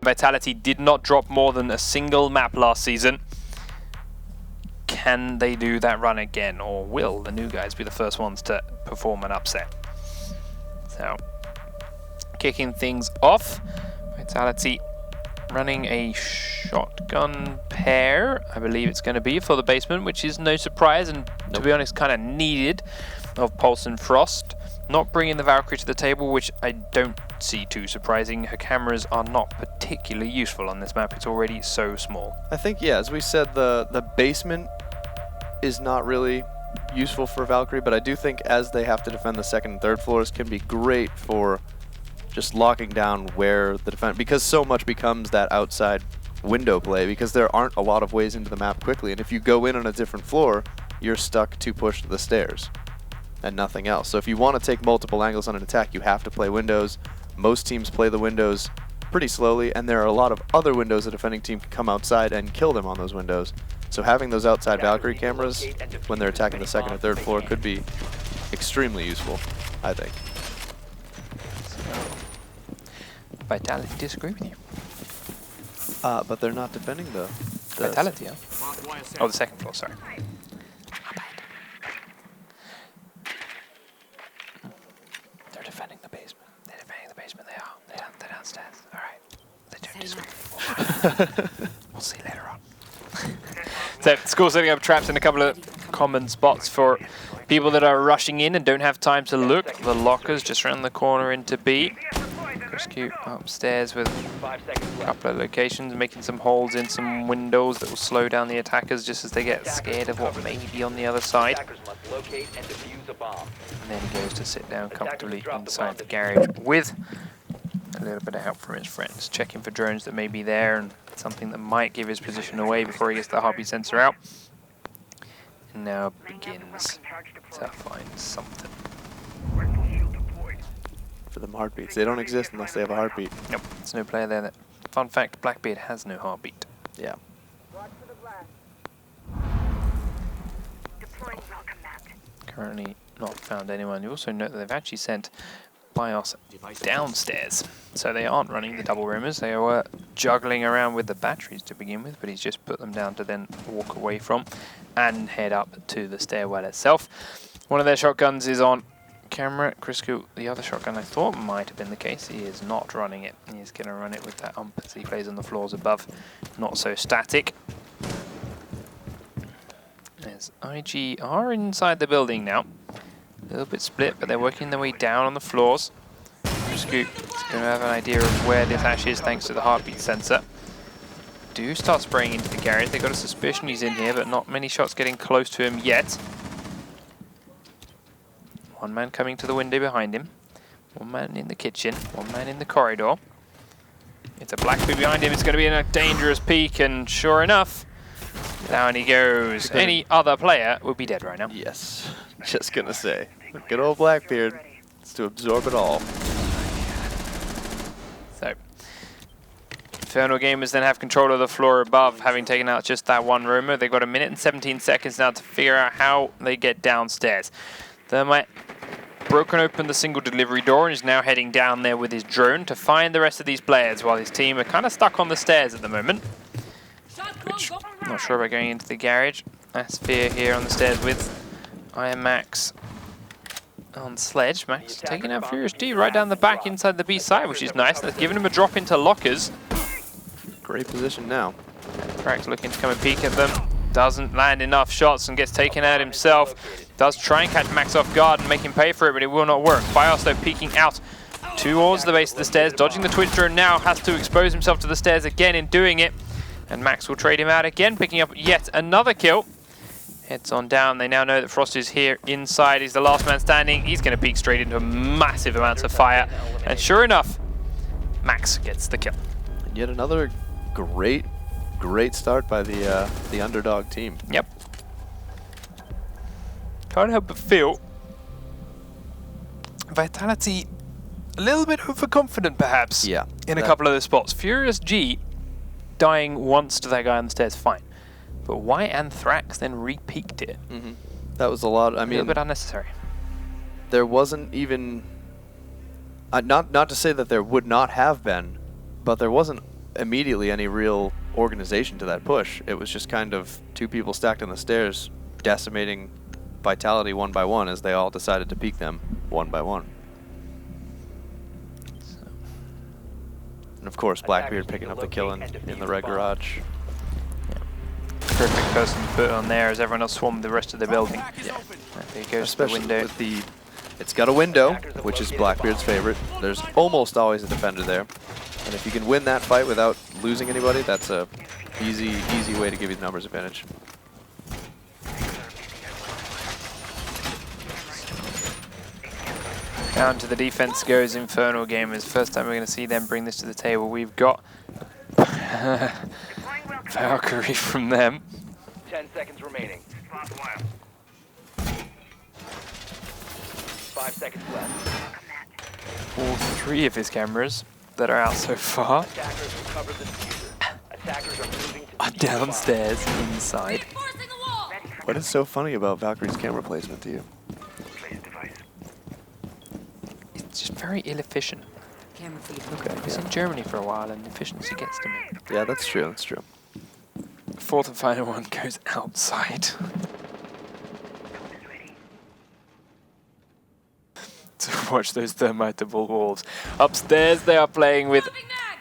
Vitality did not drop more than a single map last season. Can they do that run again, or will the new guys be the first ones to perform an upset? So, kicking things off, Vitality running a shotgun pair, I believe it's going to be for the basement, which is no surprise and to be honest kind of needed of Pulse and Frost. Not bringing the Valkyrie to the table, which I don't see too surprising. Her cameras are not particularly useful on this map. It's already so small. I think, yeah, as we said, the basement is not really useful for Valkyrie, but I do think as they have to defend the second and third floors can be great for just locking down where the defense, because so much becomes that outside window play, because there aren't a lot of ways into the map quickly, and if you go in on a different floor, you're stuck to push the stairs and nothing else. So if you want to take multiple angles on an attack, you have to play windows. Most teams play the windows pretty slowly, and there are a lot of other windows a defending team can come outside and kill them on those windows. So having those outside Valkyrie cameras when they're attacking the second or third floor could be extremely useful, I think. So, Vitality disagree with you. But they're not defending the Vitality, huh? Oh, the second floor, sorry. They're defending the basement. They're defending the basement, they are. They're downstairs. Alright. They don't disagree. We'll see later on. So, school setting up traps in a couple of common spots for people that are rushing in and don't have time to look. The lockers just around the corner into B. Rescue upstairs with a couple of locations, making some holes in some windows that will slow down the attackers just as they get scared of what may be on the other side. And then he goes to sit down comfortably inside the garage with a little bit of help from his friends, checking for drones that may be there and something that might give his position away before he gets the heartbeat sensor out. And now begins to find something. For them heartbeats. They don't exist unless they have a heartbeat. Nope, there's no player there. Fun fact, Blackbeard has no heartbeat. Yeah. Currently not found anyone. You also note that they've actually sent BIOS downstairs. So they aren't running the double roomers. They were juggling around with the batteries to begin with, but he's just put them down to then walk away from and head up to the stairwell itself. One of their shotguns is on camera. Crisco, the other shotgun I thought might have been the case. He is not running it. He's going to run it with that ump as he plays on the floors above. Not so static. There's IG are inside the building now. A little bit split, but they're working their way down on the floors. Crisco is going to have an idea of where this Ash is thanks to the heartbeat sensor. Do start spraying into the garage. They've got a suspicion he's in here, but not many shots getting close to him yet. One man coming to the window behind him. One man in the kitchen. One man in the corridor. It's a Blackbeard behind him. It's going to be in a dangerous peek, and sure enough, down he goes. Any other player would be dead right now. Yes. Just going to say. Good old Blackbeard. It's to absorb it all. So, Inferno Gamers then have control of the floor above, having taken out just that one roomer. They've got 1 minute and 17 seconds now to figure out how they get downstairs. Thermite broken open the single delivery door and is now heading down there with his drone to find the rest of these players while his team are kind of stuck on the stairs at the moment. Which, I'm not sure about going into the garage. Asphere here on the stairs with iGamerz on Sledge. Max taking out Furious D right down the back inside the B side, which is nice. They've given him a drop into lockers. Great position now. Crack's looking to come and peek at them. Doesn't land enough shots and gets taken out himself. Does try and catch Max off guard and make him pay for it, but it will not work. BIOS though peeking out towards the base of the stairs, dodging the Twitch drone now, has to expose himself to the stairs again in doing it. And Max will trade him out again, picking up yet another kill. Heads on down. They now know that Frost is here inside. He's the last man standing. He's going to peek straight into massive amounts of fire. And sure enough, Max gets the kill. And yet another great start by the underdog team. Yep. Can't help but feel Vitality a little bit overconfident, perhaps. Yeah. In a couple of those spots. Furious G dying once to that guy on the stairs, fine. But why Anthrax then re-peaked it? That was a lot. I mean, a little bit unnecessary. There wasn't even not to say that there would not have been, but there wasn't immediately any real organization to that push. It was just kind of two people stacked on the stairs, decimating Vitality one by one as they all decided to peek them one by one. And of course, Blackbeard picking up the kill in the red garage. Perfect person to put on there as everyone else swarmed the rest of the building. Yeah. There he goes, Especially to the window. with it's got a window, which is Blackbeard's favorite. There's almost always a defender there. And if you can win that fight without losing anybody, that's a easy way to give you the numbers advantage. Down to the defense goes Inferno Gamers. First time we're going to see them bring this to the table. We've got Valkyrie from them. 10 seconds remaining. 5 seconds left. All three of his cameras that are out so far Attackers recovered the diffuser. Attackers are moving to are downstairs inside. What is so funny about Valkyrie's camera placement to you? It's just very ill-efficient. Okay, I was in Germany for a while and efficiency gets to me. Yeah, that's true, that's true. Fourth and final one goes outside. To watch those thermitable walls. Upstairs they are playing with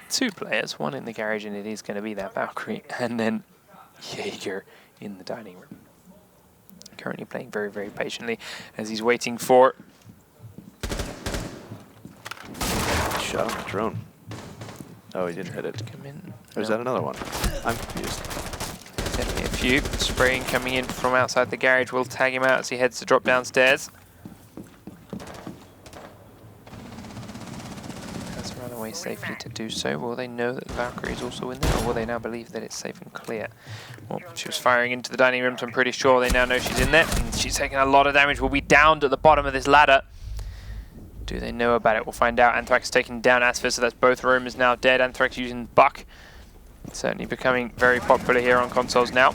two players, one in the garage and it is going to be that Valkyrie, and then Jaeger in the dining room. Currently playing very, very patiently as he's waiting for... Shot on the drone. Oh, he didn't hit it. Come in. Or is that another one? I'm confused. Definitely a few. Spraying coming in from outside the garage will tag him out as he heads to drop downstairs. Has run away safely to do so. Will they know that the Valkyrie is also in there, or will they now believe that it's safe and clear? Well, she was firing into the dining room, so I'm pretty sure they now know she's in there. And she's taking a lot of damage. Will be downed at the bottom of this ladder. Do they know about it? We'll find out. Anthrax taking down Asphys, so that's both rumors now dead. Anthrax using Buck. Certainly becoming very popular here on consoles now.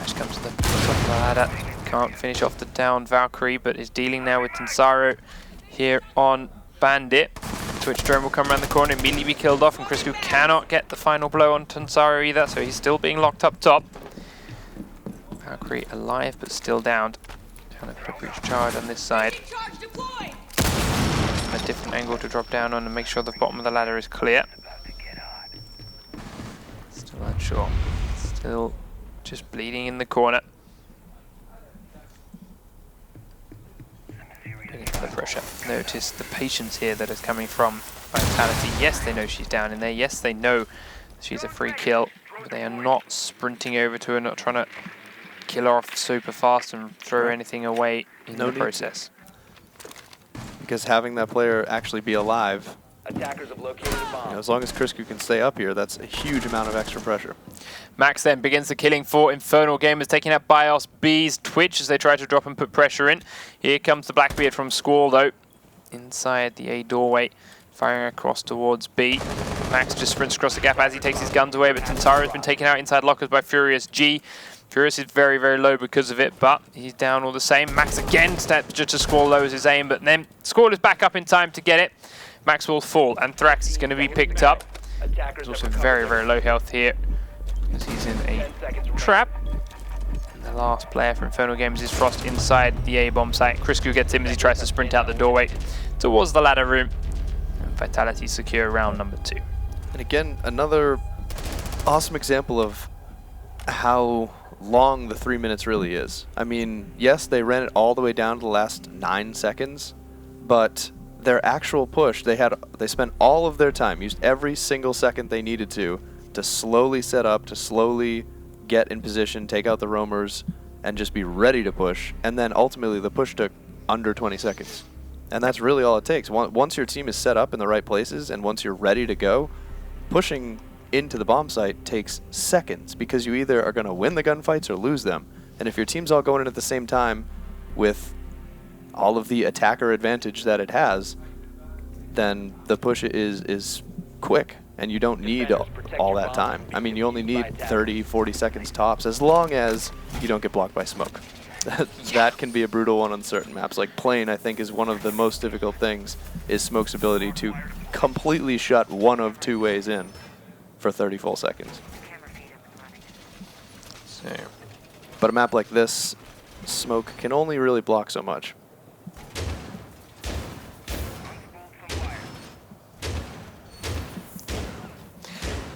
Ash comes to the top of the ladder. Can't finish off the downed Valkyrie, but is dealing now with Tensaro here on Bandit. Twitch drone will come around the corner, immediately be killed off, and Crisco cannot get the final blow on Tensaro either, so he's still being locked up top. Valkyrie alive, but still downed. Trying to put a breach charge on this side. A different angle to drop down on and make sure the bottom of the ladder is clear. Still unsure. Still just bleeding in the corner. Looking for the pressure. Notice the patience here that is coming from Vitality. Yes, they know she's down in there. Yes, they know she's a free kill. But they are not sprinting over to her, not trying to kill her off super fast and throw anything away in the process. Because having that player actually be alive, Attackers have located a bomb. as long as Crisco can stay up here, that's a huge amount of extra pressure. Max then begins the killing for Infernal Gamers, taking out BIOS B's Twitch as they try to drop and put pressure in. Here comes the Blackbeard from Squall though, inside the A doorway, firing across towards B. Max just sprints across the gap as he takes his guns away, but Tensaro has been taken out inside lockers by Furious G. Furious is very, very low because of it, but he's down all the same. Max again steps just to Squall, lowers his aim, but then Squall is back up in time to get it. Max will fall. Anthrax is going to be picked up. He's also very, very low health here because he's in a trap. And the last player for Inferno Gamers is Frost inside the A-bomb site. Crisco gets him as he tries to sprint out the doorway towards the ladder room. And Vitality secure round number 2. And again, another awesome example of how long the 3 minutes really is. I mean, yes, they ran it all the way down to the last 9 seconds, but their actual push, they spent all of their time, used every single second they needed to slowly set up, to slowly get in position, take out the roamers, and just be ready to push. And then ultimately the push took under 20 seconds. And that's really all it takes. Once your team is set up in the right places and once you're ready to go, pushing into the bomb site takes seconds because you either are going to win the gunfights or lose them. And if your team's all going in at the same time with all of the attacker advantage that it has, then the push is quick and you don't need all that time. I mean, you only need 30, 40 seconds tops as long as you don't get blocked by smoke. That can be a brutal one on certain maps. Like Plane, I think, is one of the most difficult things, is Smoke's ability to completely shut one of two ways in for 30 full seconds. So, But a map like this, smoke can only really block so much.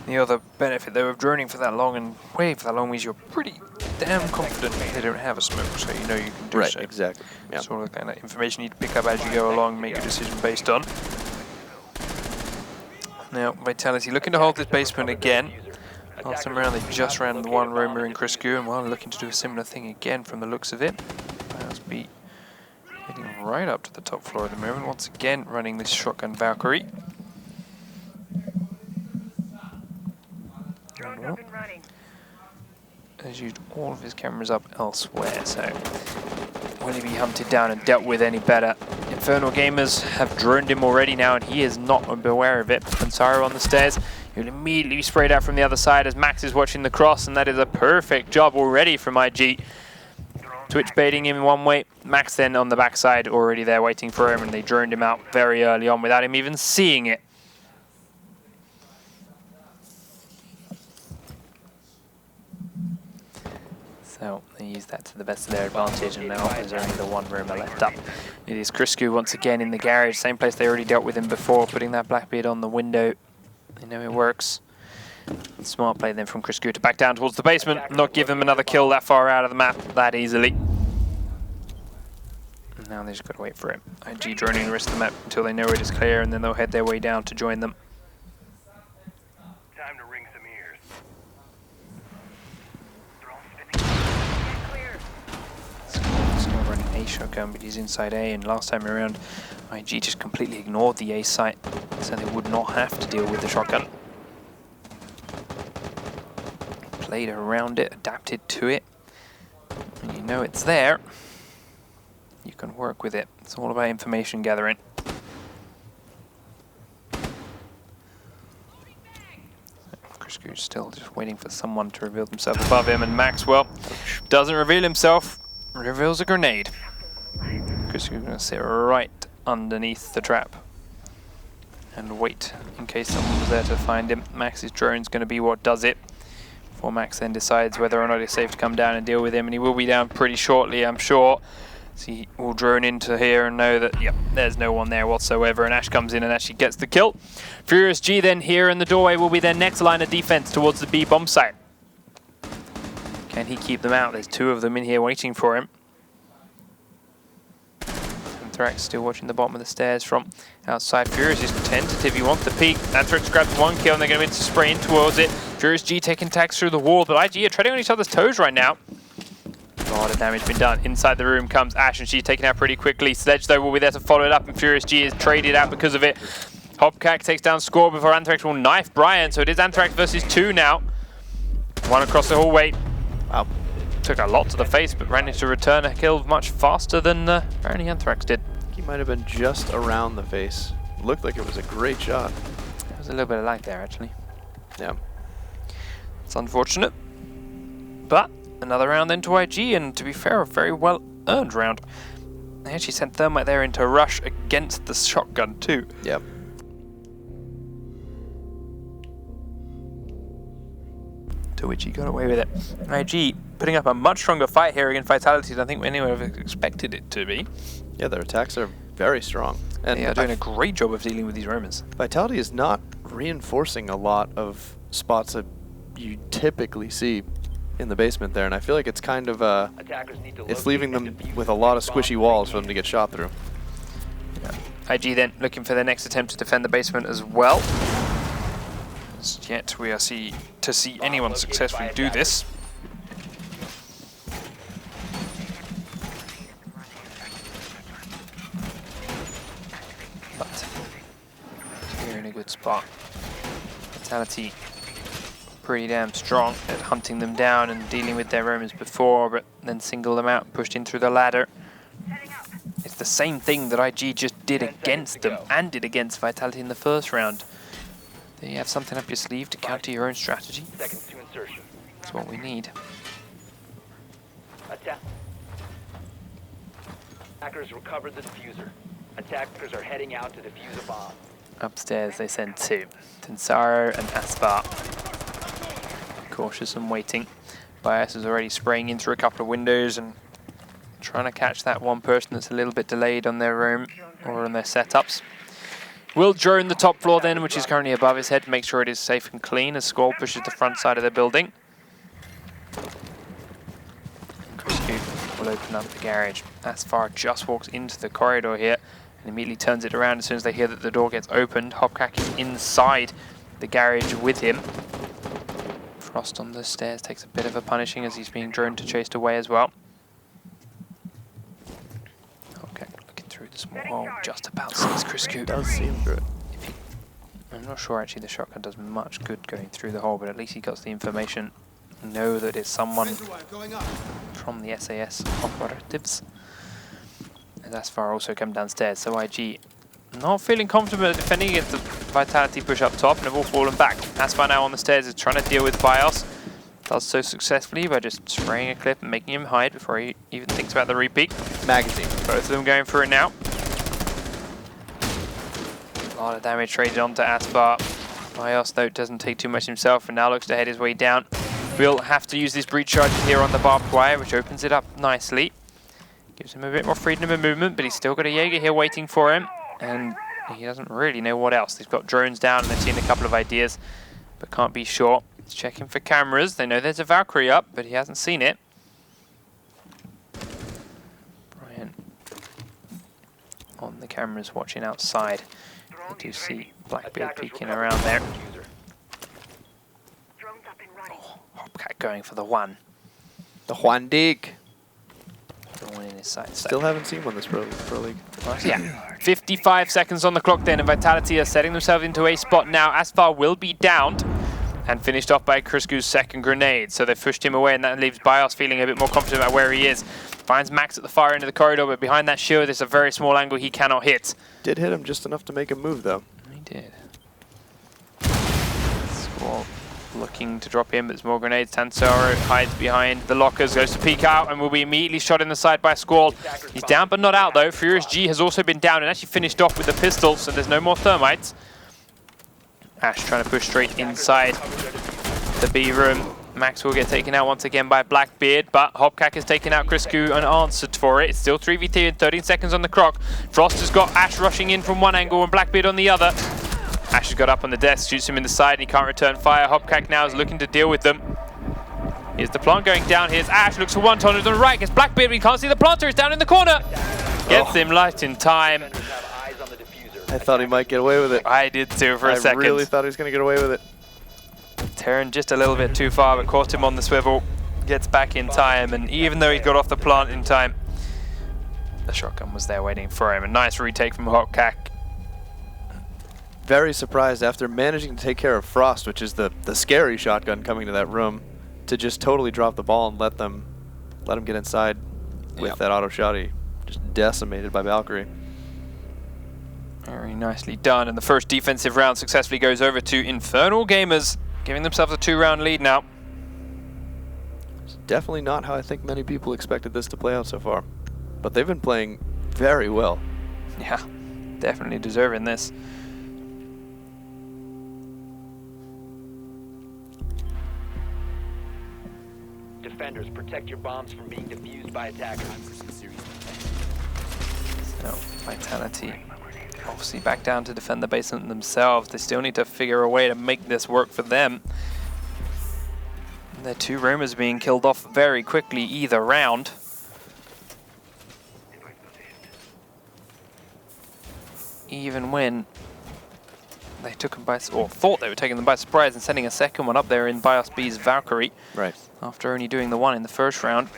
the other benefit though of droning for that long and waiting for that long means you're pretty damn confident they don't have a smoke, so you know you can do Right, so. exactly. Yeah. Sort of the kind of information you need to pick up as you go along and make your decision based on. Now, Vitality looking to hold this basement again. Last time around they just ran the one roamer in Criscu, and well, looking to do a similar thing again from the looks of it. Must be heading right up to the top floor at the moment, once again running this shotgun Valkyrie. Has used all of his cameras up elsewhere, so will he be hunted down and dealt with any better? Inferno Gamers have droned him already now, and he is not aware of it. Ansaro on the stairs, he'll immediately be sprayed out from the other side as Max is watching the cross, and that is a perfect job already from IG. Twitch baiting him in one way, Max then on the backside already there waiting for him, and they droned him out very early on without him even seeing it. So they use that to the best of their advantage, and now there's only the one roamer left up. It is Criscu once again in the garage, same place they already dealt with him before, putting that Blackbeard on the window. They know it works. Smart play then from Criscu to back down towards the basement, not give them another kill that far out of the map that easily. And now they just got to wait for it. IG droning the rest of the map until they know it is clear, and then they'll head their way down to join them. Time to ring some ears. Still running A shotgun, but he's inside A, and last time around IG just completely ignored the A site, so they would not have to deal with the shotgun. Played around it, adapted to it, and you know it's there. You can work with it. It's all about information gathering. Criscu's still just waiting for someone to reveal themselves above him, and Maxwell doesn't reveal himself, reveals a grenade. Criscu's going to sit right underneath the trap and wait in case someone was there to find him. Max's drone's going to be what does it. Before Max then decides whether or not it's safe to come down and deal with him, and he will be down pretty shortly, I'm sure. So he will drone into here and know that, yep, there's no one there whatsoever, and Ash comes in and actually gets the kill. Furious G then here in the doorway will be their next line of defense towards the B bomb site. Can he keep them out? There's two of them in here waiting for him. Anthrax still watching the bottom of the stairs from outside. Furious is tentative, he wants the peek. Anthrax grabs one kill and they're going to spray in towards it. Furious G taking tags through the wall, but IG are treading on each other's toes right now. A lot of damage been done. Inside the room comes Ash, and she's taken out pretty quickly. Sledge, though, will be there to follow it up, and Furious G is traded out because of it. Hopcack takes down Score before Anthrax will knife Brian, so it is Anthrax versus two now. One across the hallway. Wow. Took a lot to the face, but managed to return a kill much faster than apparently Anthrax did. I think he might have been just around the face. Looked like it was a great shot. There was a little bit of lag there, actually. Yeah. It's unfortunate, but another round then to IG, and to be fair, a very well earned round. They actually sent Thermite there into rush against the shotgun too. Yep. To which he got away with it. IG putting up a much stronger fight here against Vitality than I think anyone would have expected it to be. Yeah, their attacks are very strong. And they are doing a great job of dealing with these Romans. Vitality is not reinforcing a lot of spots that you typically see in the basement there, and I feel like it's kind of it's leaving them with a lot of squishy walls for them to get shot through. Yeah. IG then looking for their next attempt to defend the basement as well. As yet we are to see anyone successfully do this. But here in a good spot. Vitality pretty damn strong at hunting them down and dealing with their Romans before, but then single them out and pushed in through the ladder. It's the same thing that IG just did against them and did against Vitality in the first round. There you have something up your sleeve to counter your own strategy. Seconds to insertion. That's what we need. Attackers recovered the diffuser. Attackers are heading out to defuse a bomb. Upstairs they send 2. Tensaro and Aspar. Cautious and waiting. Bias is already spraying in through a couple of windows and trying to catch that one person that's a little bit delayed on their room or on their setups. Will drone the top floor then, which is currently above his head, to make sure it is safe and clean as Squall pushes the front side of the building. Criscu will open up the garage. Asfar just walks into the corridor here and immediately turns it around as soon as they hear that the door gets opened. Hopkak is inside the garage with him. Frost on the stairs takes a bit of a punishing as he's being droned to chased away as well. Okay, looking through the small hole, just about sees Criscu. Does see him through it. I'm not sure actually the shotgun does much good going through the hole, but at least he got the information. Know that it's someone from the SAS operatives. And Asfar also come downstairs, so IG not feeling comfortable at defending against the Vitality push up top and have all fallen back. Asfar now on the stairs is trying to deal with Bios. Does so successfully by just spraying a clip and making him hide before he even thinks about the repeat. Magazine. Both of them going for it now. A lot of damage traded onto Asfar. Bios though doesn't take too much himself and now looks to head his way down. Will have to use this breach charge here on the barbed wire, which opens it up nicely. Gives him a bit more freedom of movement, but he's still got a Jaeger here waiting for him. And he doesn't really know what else. They've got drones down and they've seen a couple of ideas, but can't be sure. He's checking for cameras. They know there's a Valkyrie up, but he hasn't seen it. Brian on the cameras watching outside. I do see Blackbeard peeking around there. Oh, Hopcat going for the one. The Juan Dig. The one in his sight. Still haven't seen one this Pro League. Yeah. 55 seconds on the clock then, and Vitality are setting themselves into a spot now. Asfar will be downed and finished off by Criscu's second grenade. So they've pushed him away, and that leaves Bios feeling a bit more confident about where he is. Finds Max at the far end of the corridor, but behind that shield, there's a very small angle he cannot hit. Did hit him just enough to make him move, though. He did. Squall looking to drop in, but there's more grenades. Tansaro hides behind the lockers, goes to peek out, and will be immediately shot in the side by Squall. He's down, but not out, though. Furious G has also been down and actually finished off with the pistol, so there's no more thermites. Ash trying to push straight inside the B room. Max will get taken out once again by Blackbeard, but Hopkak has taken out Criscu and answered for it. It's still 3v3 and 13 seconds on the clock. Frost has got Ash rushing in from one angle and Blackbeard on the other. Ash has got up on the desk, shoots him in the side, and he can't return fire. Hopkak now is looking to deal with them. Here's the plant going down. Here's Ash, looks for one ton on the right. Gets Blackbeard, but he can't see the planter. He's down in the corner. Gets him light in time. I thought he might get away with it. I did too for a second. I really thought he was going to get away with it. Terran just a little bit too far, but caught him on the swivel. Gets back in time, and even though he got off the plant in time, the shotgun was there waiting for him. A nice retake from Hopkak. Very surprised after managing to take care of Frost, which is the scary shotgun coming to that room, to just totally drop the ball and let them get inside with that auto shotty. Just decimated by Valkyrie. Very nicely done, and the first defensive round successfully goes over to Inferno Gamers, giving themselves a 2-round lead now. It's definitely not how I think many people expected this to play out so far, but they've been playing very well. Yeah, definitely deserving this. Defenders, protect your bombs from being defused by attackers. So, Vitality obviously back down to defend the basement themselves. They still need to figure a way to make this work for them. Their 2 roamers being killed off very quickly either round. Even when they took them by, or thought they were taking them by surprise and sending a second one up there in Bios B's Valkyrie. Right. After only doing the one in the first round.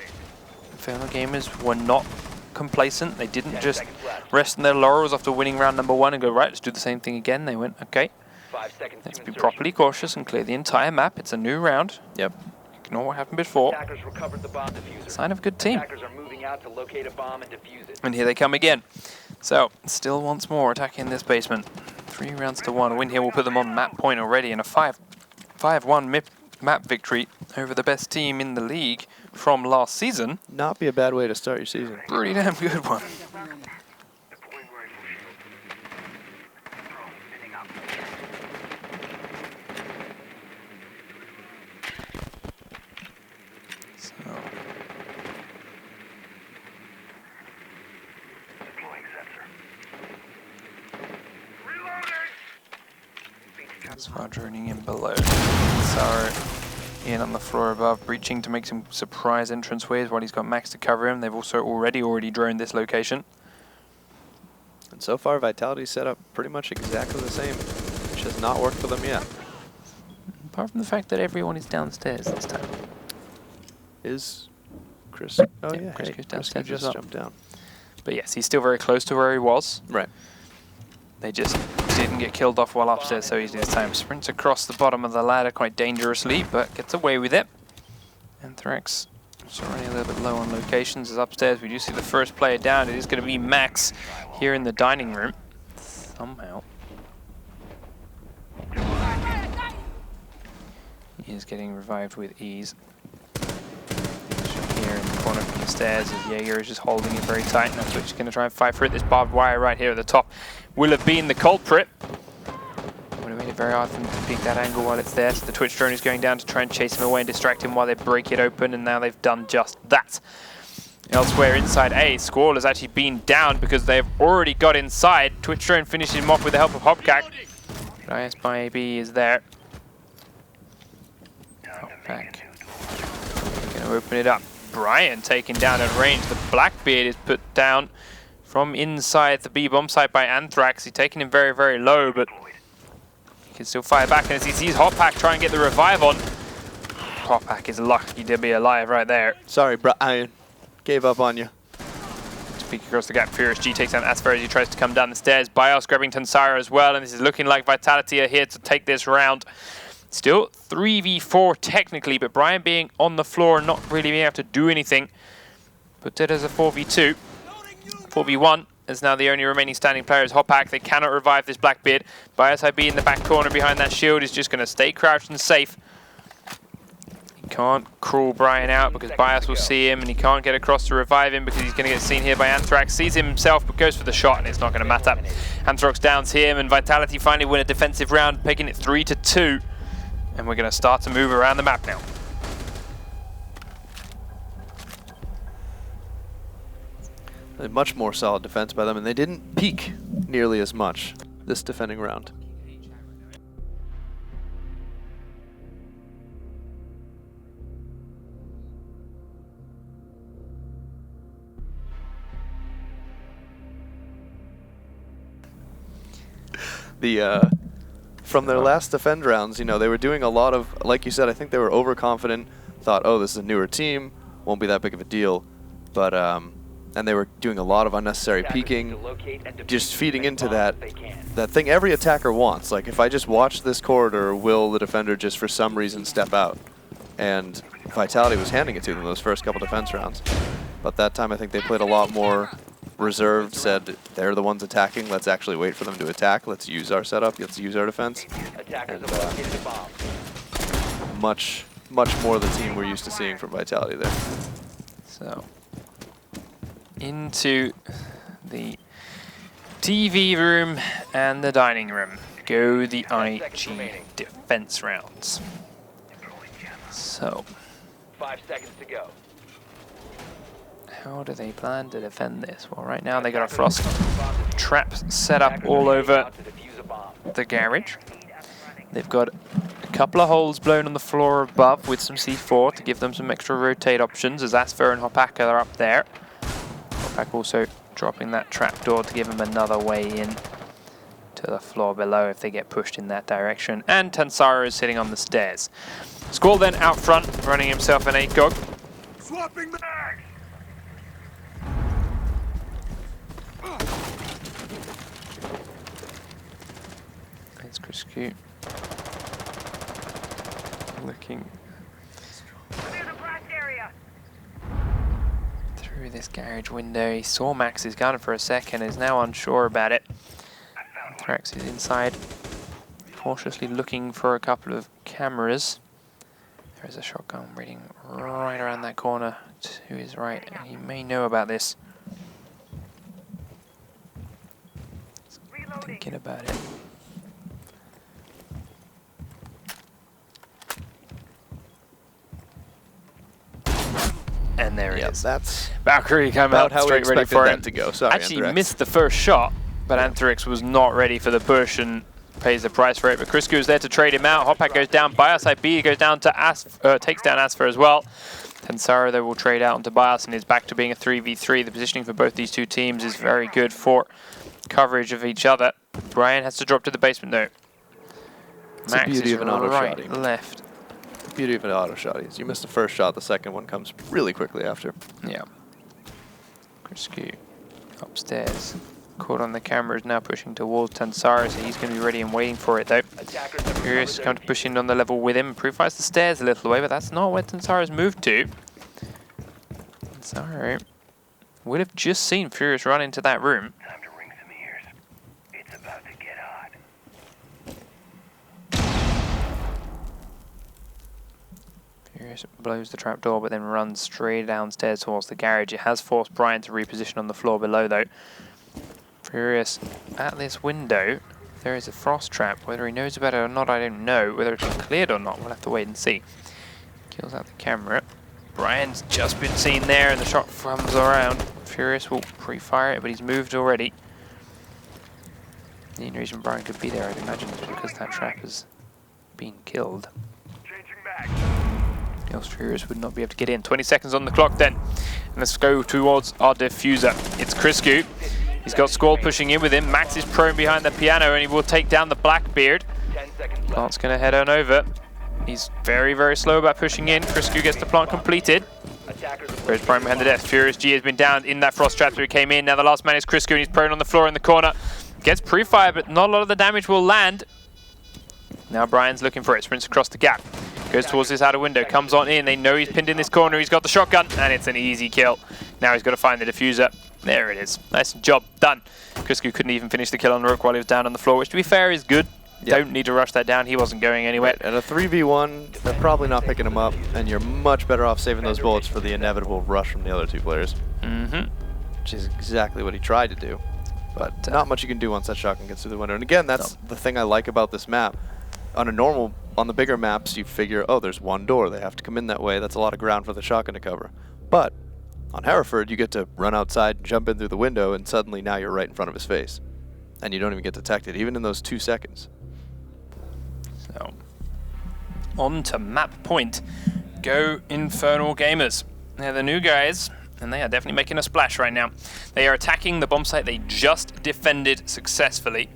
Inferno Gamers were not complacent. They didn't just rest on their laurels after winning round number 1 and go, right, let's do the same thing again. They went, okay, let's be properly cautious and clear the entire map. It's a new round. Yep. Ignore what happened before. Recovered the bomb diffuser. Sign of a good team. Attackers are moving out to locate a bomb and defuse it. And here they come again. So, still once more attacking this basement. 3 rounds to 1. A win here will put them on map point already, and a 5-1 map victory over the best team in the league from last season. Not be a bad way to start your season. Pretty damn good one. are droning in below. Saro in on the floor above, breaching to make some surprise entranceways while he's got Max to cover him. They've also already droned this location. And so far, Vitality's set up pretty much exactly the same, which has not worked for them yet. Apart from the fact that everyone is downstairs this time. Is Chris? Oh yeah, Chris hey, goes downstairs just as well. jumped down. But yes, he's still very close to where he was. Right. They just didn't get killed off while upstairs so easily this time. Sprints across the bottom of the ladder quite dangerously, but gets away with it. Anthrax is running a little bit low on locations. As upstairs we do see the first player down. It is going to be Max here in the dining room. Somehow. He is getting revived with ease. Here in the corner from the stairs as Jaeger is just holding it very tight, and that's what he's going to try and fight for it. This barbed wire right here at the top will have been the culprit. Would have made it very hard for him to peek that angle while it's there. So the Twitch drone is going down to try and chase him away and distract him while they break it open, and now they've done just that. Elsewhere inside A, Squall has actually been down because they've already got inside. Twitch drone finishes him off with the help of Hopcack. But IS by AB is there. Hopcack going to open it up. Brian taken down at range. The Blackbeard is put down from inside the B bomb site by Anthrax. He's taking him very, very low, but he can still fire back. And as he sees Hoppack try and get the revive on, Hoppack is lucky to be alive right there. Sorry, Brian. Gave up on you. To peek across the gap, Furious G takes down Asper as he tries to come down the stairs. Bios grabbing Tansara as well, and this is looking like Vitality are here to take this round. Still 3v4 technically, but Brian being on the floor and not really being able to do anything. But it as a 4v2. 4v1 is now the only remaining standing player is Hoppack. They cannot revive this Blackbeard. Bios IB in the back corner behind that shield is just going to stay crouched and safe. He can't crawl Brian out because Bios will see him, and he can't get across to revive him because he's going to get seen here by Anthrax. Sees him himself but goes for the shot, and it's not going to matter. Anthrax downs him, and Vitality finally win a defensive round, making it 3-2. And we're going to start to move around the map now. A much more solid defense by them, and they didn't peak nearly as much this defending round. From their last defend rounds, you know, they were doing a lot of, like you said, I think they were overconfident, thought, oh, this is a newer team, won't be that big of a deal, but, and they were doing a lot of unnecessary peeking, just feeding into that thing every attacker wants. Like, if I just watch this corridor, will the defender just for some reason step out? And Vitality was handing it to them those first couple defense rounds. But that time I think they played a lot more reserved, said they're the ones attacking, let's actually wait for them to attack, let's use our setup, let's use our defense. And, much more the team we're used to seeing from Vitality there. So, into the TV room and the dining room go the IG defense rounds. So, 5 seconds to go. How do they plan to defend this? Well, right now they got a frost trap set up all over the garage. They've got a couple of holes blown on the floor above with some C4 to give them some extra rotate options as Asfer and Hoppack are up there. Hoppack also dropping that trapdoor to give them another way in to the floor below if they get pushed in that direction. And Tansara is sitting on the stairs. Squall then out front, running himself an ACOG. Swapping back! There's Chris Q. Looking through this garage window. He saw Max's gun for a second, is now unsure about it. Anthrax is inside, cautiously looking for a couple of cameras. There is a shotgun reading right around that corner to his right, and he may know about this. Thinking about it. And there it is. That's Valkyrie came out straight ready for him. To go. Sorry, Actually Anthrax. missed the first shot, but Anthrax was not ready for the push, and pays the price for it. But Crisco is there to trade him out. Hotpack goes down. Bias IB goes down to takes down Asfer as well. Tensara, though, will trade out onto Bias and is back to being a 3v3. The positioning for both these two teams is very good for coverage of each other. Brian has to drop to the basement, though. It's Max the beauty is of an auto right, shotty. left. The beauty of an auto shotty is you miss the first shot, the second one comes really quickly after. Yeah. Crisco upstairs. Caught on the camera, is now pushing towards Tensara, so he's going to be ready and waiting for it, though. Furious is going to push in on the level with him. Profiles the stairs a little away, but that's not where Tensara's moved to. Tensara would have just seen Furious run into that room. Time to ring some ears. It's about to get hot. Furious blows the trapdoor, but then runs straight downstairs towards the garage. It has forced Brian to reposition on the floor below, though. Furious at this window. There is a frost trap. Whether he knows about it or not, I don't know. Whether it's been cleared or not, we'll have to wait and see. Kills out the camera. Brian's just been seen there, and the shot comes around. Furious will pre-fire it, but he's moved already. The only reason Brian could be there, I'd imagine, is because that trap has been killed. Changing back. Else Furious would not be able to get in. 20 seconds on the clock then. And let's go towards our diffuser. It's Crisco. He's got Squall pushing in with him. Max is prone behind the piano and he will take down the Blackbeard. 10 seconds left. Plant's going to head on over. He's very, very slow about pushing in. Crisco gets the plant completed. Attackers have Whereas Prime behind the desk. Furious G has been down in that frost trap, so he came in. Now the last man is Crisco and he's prone on the floor in the corner. Gets pre-fire, but not a lot of the damage will land. Now Brian's looking for it. Sprints across the gap. Goes towards this outer window. Comes on in. They know he's pinned in this corner. He's got the shotgun, and it's an easy kill. Now he's got to find the diffuser. There it is. Nice job done. Crisco couldn't even finish the kill on Rook while he was down on the floor, which to be fair is good. Yep. Don't need to rush that down. He wasn't going anywhere. At a 3v1, they're probably not picking him up, and you're much better off saving those bullets for the inevitable rush from the other two players. Which is exactly what he tried to do. But not much you can do once that shotgun gets through the window. And again, that's the thing I like about this map. On the bigger maps, you figure, oh, there's one door. They have to come in that way. That's a lot of ground for the shotgun to cover. But on Hereford, you get to run outside and jump in through the window, and suddenly now you're right in front of his face. And you don't even get detected, even in those 2 seconds. So, on to map point. Go Inferno Gamers. They're the new guys, and they are definitely making a splash right now. They are attacking the bomb site they just defended successfully.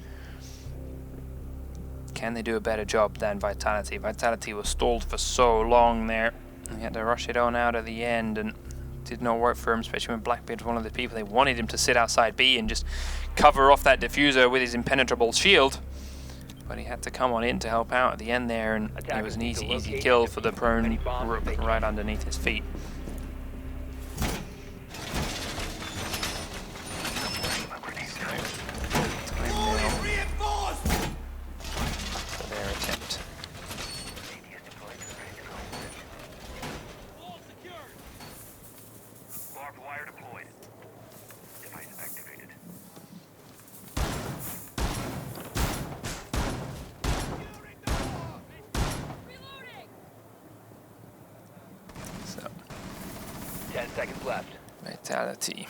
Can they do a better job than Vitality? Vitality was stalled for so long there. They had to rush it on out at the end, and did not work for him, especially when Blackbeard was one of the people. They wanted him to sit outside B and just cover off that diffuser with his impenetrable shield. But he had to come on in to help out at the end there, and it was an easy kill for the prone Rook right underneath his feet. For their attempt. Barbed wire deployed. Device activated. So, 10 seconds left. Vitality.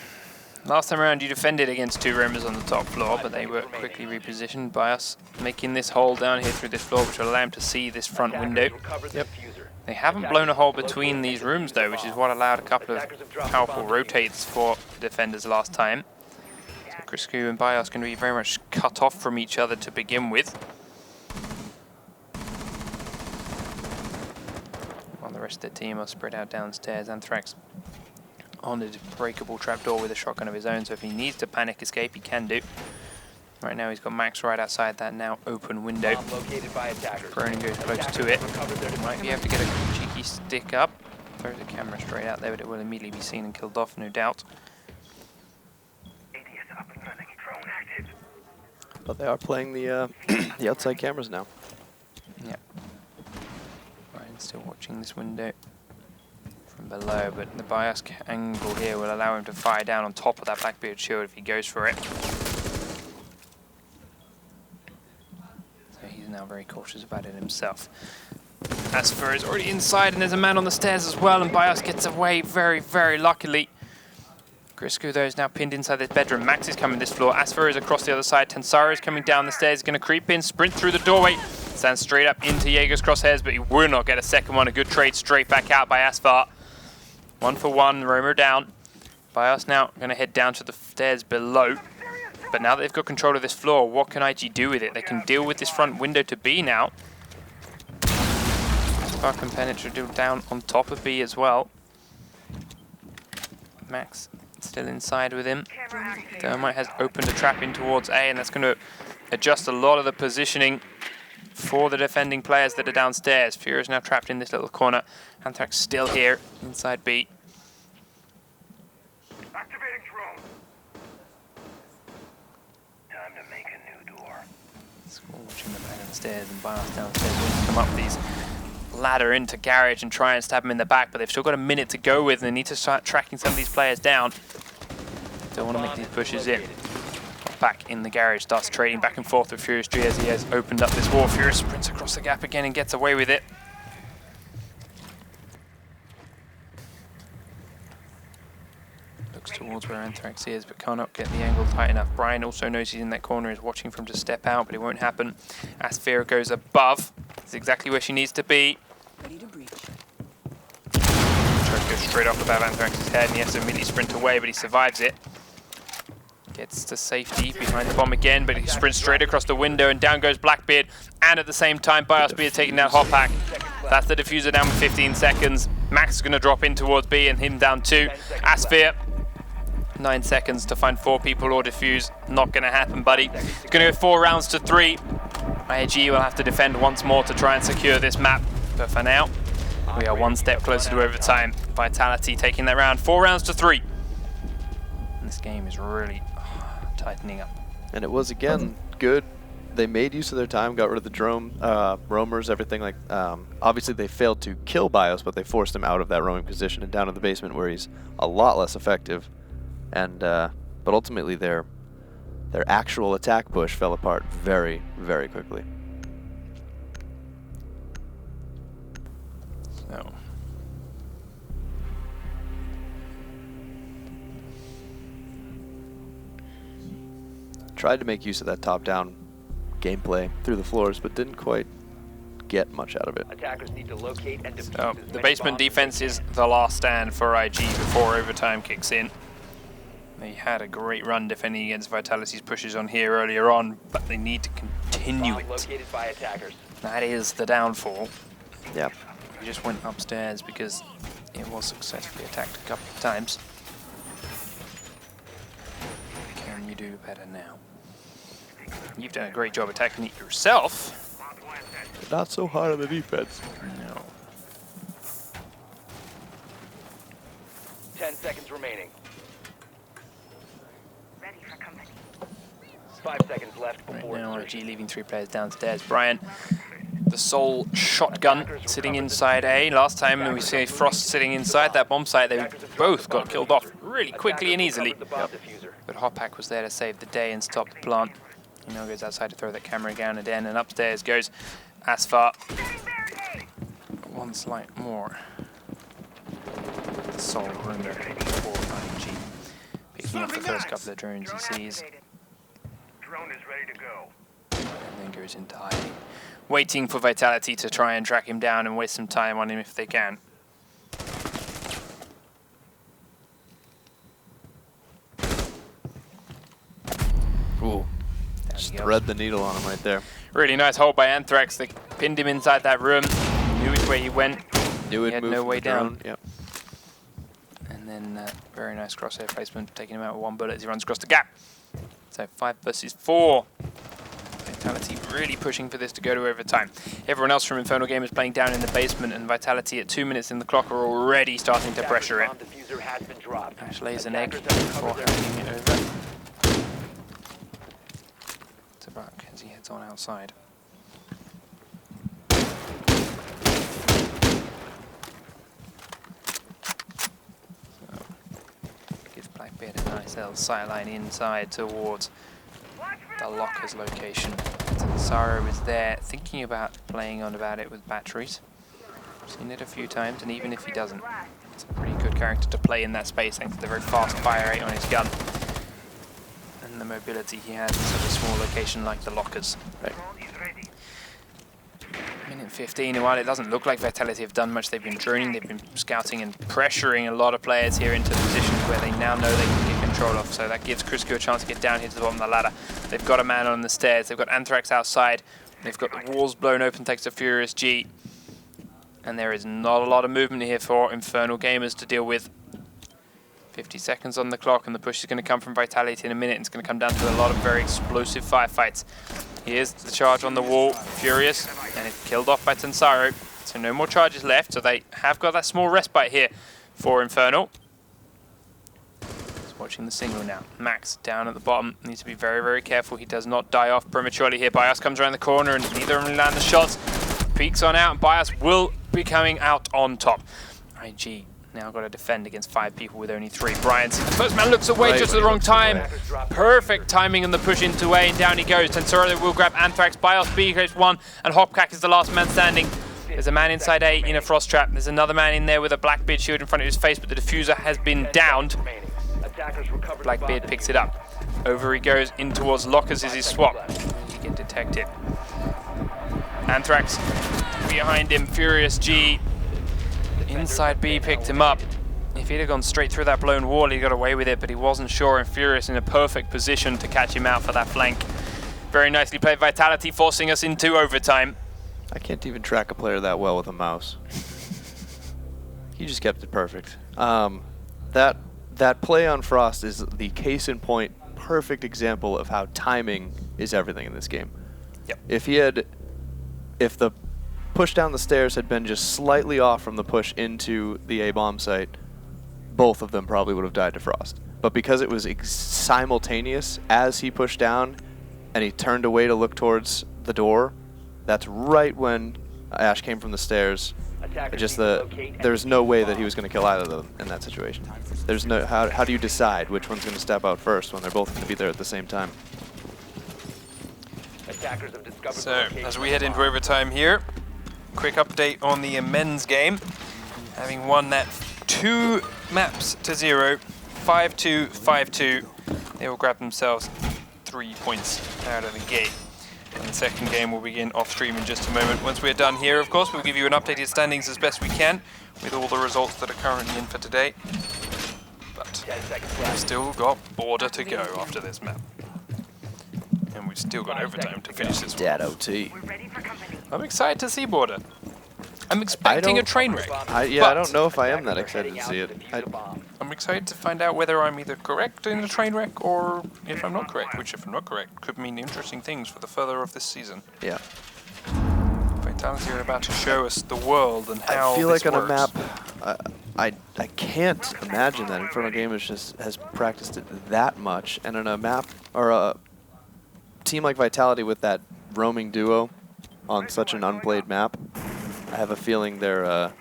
Last time around you defended against 2 roamers on the top floor, but they were quickly repositioned by us, making this hole down here through this floor, which will allow him to see this front window. Yep. They haven't blown a hole between these rooms though, which is what allowed a couple of powerful rotates for the defenders last time. So Crisco and Bios going to be very much cut off from each other to begin with. While the rest of the team are spread out downstairs. Anthrax on the breakable trapdoor with a shotgun of his own, so if he needs to panic escape, he can do. Right now he's got Max right outside that now open window. Bomb located by attackers. Cronin goes close to it. Might be able to get a cheeky stick up. Throws the camera straight out there, but it will immediately be seen and killed off, no doubt. ADS up and running. Drone active. But they are playing the the outside cameras now. Yeah. Ryan's still watching this window from below, but the bias angle here will allow him to fire down on top of that Blackbeard shield if he goes for it. So he's now very cautious about it himself. Asfer is already inside, and there's a man on the stairs as well, and Bios gets away very, very luckily. Grisku, though, is now pinned inside this bedroom. Max is coming this floor. Asfer is across the other side. Tensara is coming down the stairs. Going to creep in, sprint through the doorway. Stands straight up into Jaeger's crosshairs, but he will not get a second one. A good trade straight back out by Asfar. 1 for 1, Romer down. Bios now going to head down to the stairs below. But now that they've got control of this floor, what can IG do with it? They can deal with this front window to B now. Asfar can penetrate down on top of B as well. Max still inside with him. Thermite has opened a trap in towards A, and that's going to adjust a lot of the positioning for the defending players that are downstairs. Fear is now trapped in this little corner. Anthrax still here inside B. Activating drone. Time to make a new door. Score watching the back of the stairs, and Bios downstairs will come up these ladder into garage and try and stab him in the back, but they've still got a minute to go with, and they need to start tracking some of these players down. Don't want to make these pushes in. Back in the garage, starts trading back and forth with Furious G as he has opened up this wall. Furious sprints across the gap again and gets away with it. Looks towards where Anthrax is, but cannot get the angle tight enough. Brian also knows he's in that corner, is watching for him to step out, but it won't happen. Asphera goes above. It's exactly where she needs to be. Ready to breach. Tries to go straight off above Anthrax's head, and he has to immediately sprint away, but he survives it. Gets to safety behind the bomb again, but he sprints straight across the window, and down goes Blackbeard. And at the same time, Biosbeard taking that hot pack. That's the diffuser down with 15 seconds. Max is going to drop in towards B and him down 2. Asphere, 9 seconds to find 4 people or defuse. Not going to happen, buddy. It's going to go 4 rounds to 3. IAG will have to defend once more to try and secure this map. But for now, we are 1 step closer to overtime. Vitality taking that round. 4 rounds to 3. And this game is really tightening up. And it was, again, good. They made use of their time, got rid of the drone, roamers, everything like. Obviously, they failed to kill Bios, but they forced him out of that roaming position and down in the basement where he's a lot less effective. And but ultimately, their actual attack push fell apart very, very quickly. So. Tried to make use of that top-down gameplay through the floors, but didn't quite get much out of it. Attackers need to locate and defuse So, as the many basement bombs as defense they is can. the last stand for IG before overtime kicks in. They had a great run defending against Vitality's pushes on here earlier on, but they need to continue Bomb it. located by attackers. That is the downfall. Yeah. We just went upstairs because it was successfully attacked a couple of times. Can you do better now? You've done a great job attacking it yourself. Not so hard on the defense. No. 10 seconds remaining. Ready for company. 5 seconds left Right before now, insertion. IG leaving 3 players downstairs. Brian, the sole shotgun sitting inside A. Last time we see Frost sitting inside that bomb site, they both got killed off really quickly and easily. The bomb diffuser. But Hotpack was there to save the day and stop the plant. He now goes outside to throw that camera down again, and upstairs goes Asfar. One slight more. The sole roamer for IG. Picking up the first couple of drones he sees, Drone is ready to go. and then goes into hiding. Waiting for Vitality to try and track him down and waste some time on him if they can. Ooh. Down Just he goes. thread the needle on him right there. Really nice hold by Anthrax. They pinned him inside that room. Knew which way he went. Knew He it had moved no from way the drone. down. Yep. And then very nice crosshair placement, taking him out with 1 bullet as he runs across the gap. So 5 versus 4. Vitality really pushing for this to go to overtime. Everyone else from Inferno Gamers playing down in the basement, and Vitality at 2 minutes in the clock are already starting to pressure it. Bomb diffuser has been dropped. Ash lays an egg Attackers have before recovered their handing it over. To Buck as he heads on outside. Gives Blackbeard a nice little sightline inside towards the locker's location. Tensaro is there thinking about playing on about it with batteries. Seen it a few times, and even if he doesn't, it's a Pretty good character to play in that space thanks to the very fast fire rate on his gun. And the mobility he has in such a small location like the lockers. Right. Minute 15, and while it doesn't look like Vitality have done much, they've been droning, they've been scouting and pressuring a lot of players here into positions where they now know they can get control of. So that gives Crisco a chance to get down here to the bottom of the ladder. They've got a man on the stairs, they've got Anthrax outside, they've got the walls blown open thanks to Furious G. And there is not a lot of movement here for Inferno Gamers to deal with. 50 seconds on the clock, and the push is going to come from Vitality in a minute. It's going to come down to a lot of very explosive firefights. Here's the charge on the wall, Furious, and it's killed off by Tensaro. So no more charges left, so they have got that small respite here for Inferno. He's watching the single now. Max down at the bottom, needs to be very, very careful. He does not die off prematurely here. Bios comes around the corner, and neither of them land the shots. Peeks on out, and Bios will be coming out on top. IG now got to defend against 5 people with only 3. Bryant's first man looks away just at the wrong time. Perfect timing on the push into A, and down he goes. Tensoro will grab Anthrax. Bios B grabs 1, and Hopcack is the last man standing. There's a man inside A in a frost trap. There's another man in there with a Blackbeard shield in front of his face, but the diffuser has been downed. Blackbeard picks it up. Over he goes in towards lockers is his swap. He can detect it. Anthrax behind him. Furious G. Inside B picked him up. If he'd have gone straight through that blown wall, he got away with it, but he wasn't sure, and Furious in a perfect position to catch him out for that flank. Very nicely played Vitality, forcing us into overtime. I can't even track a player that well with a mouse. He just kept it perfect. That play on Frost is the case in point, perfect example of how timing is everything in this game. Yep. If the push down the stairs had been just slightly off from the push into the A-bomb site, both of them probably would have died to Frost. But because it was simultaneous as he pushed down and he turned away to look towards the door, that's right when Ash came from the stairs. There's no way that he was going to kill either of them in that situation. There's no how do you decide which one's going to step out first when they're both going to be there at the same time? So as we head into overtime here, quick update on the men's game. Having won that 2 maps to 0, 5-2, 5-2, they will grab themselves 3 points out of the gate. And the second game will begin off stream in just a moment. Once we're done here, of course, we'll give you an updated standings as best we can with all the results that are currently in for today. But we've still got Border to go after this map. And we've still got overtime to finish this one. Dad OT. I'm excited to see Border. I'm expecting a train wreck. I don't know if I am that excited to see it. I'm excited to find out whether I'm either correct in the train wreck or if I'm not correct, which if I'm not correct could mean interesting things for the further of this season. Yeah. Vitality are about to show us the world and how I feel this like on works. a map, I can't imagine that Inferno Gamers just has practiced it that much, and on a map or a team like Vitality with that roaming duo on such an unplayed map, I have a feeling they're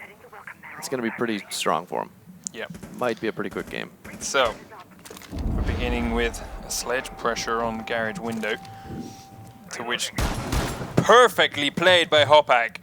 it's going to be pretty strong for them. Yep. Might be a pretty quick game. So, we're beginning with a sledge pressure on the garage window, to which perfectly played by Hopag.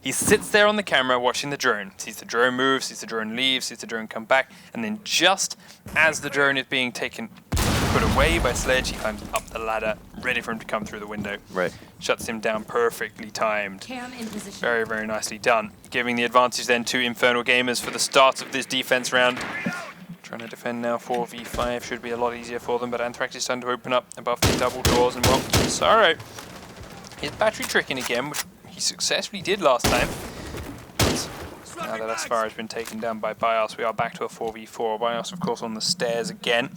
He sits there on the camera watching the drone, sees the drone move, sees the drone leave, sees the drone come back, and then just as the drone is being put away by Sledge, he climbs up the ladder, ready for him to come through the window. Right. Shuts him down, perfectly timed. Cam in position. Very, very nicely done. Giving the advantage then to Inferno Gamers for the start of this defense round. Trying to defend now 4v5 should be a lot easier for them, but Anthrax is starting to open up above the double doors, and well, Sorrow is battery tricking again, which he successfully did last time. Now that Asfar has been taken down by Bios, we are back to a 4v4. Bios, of course, on the stairs again.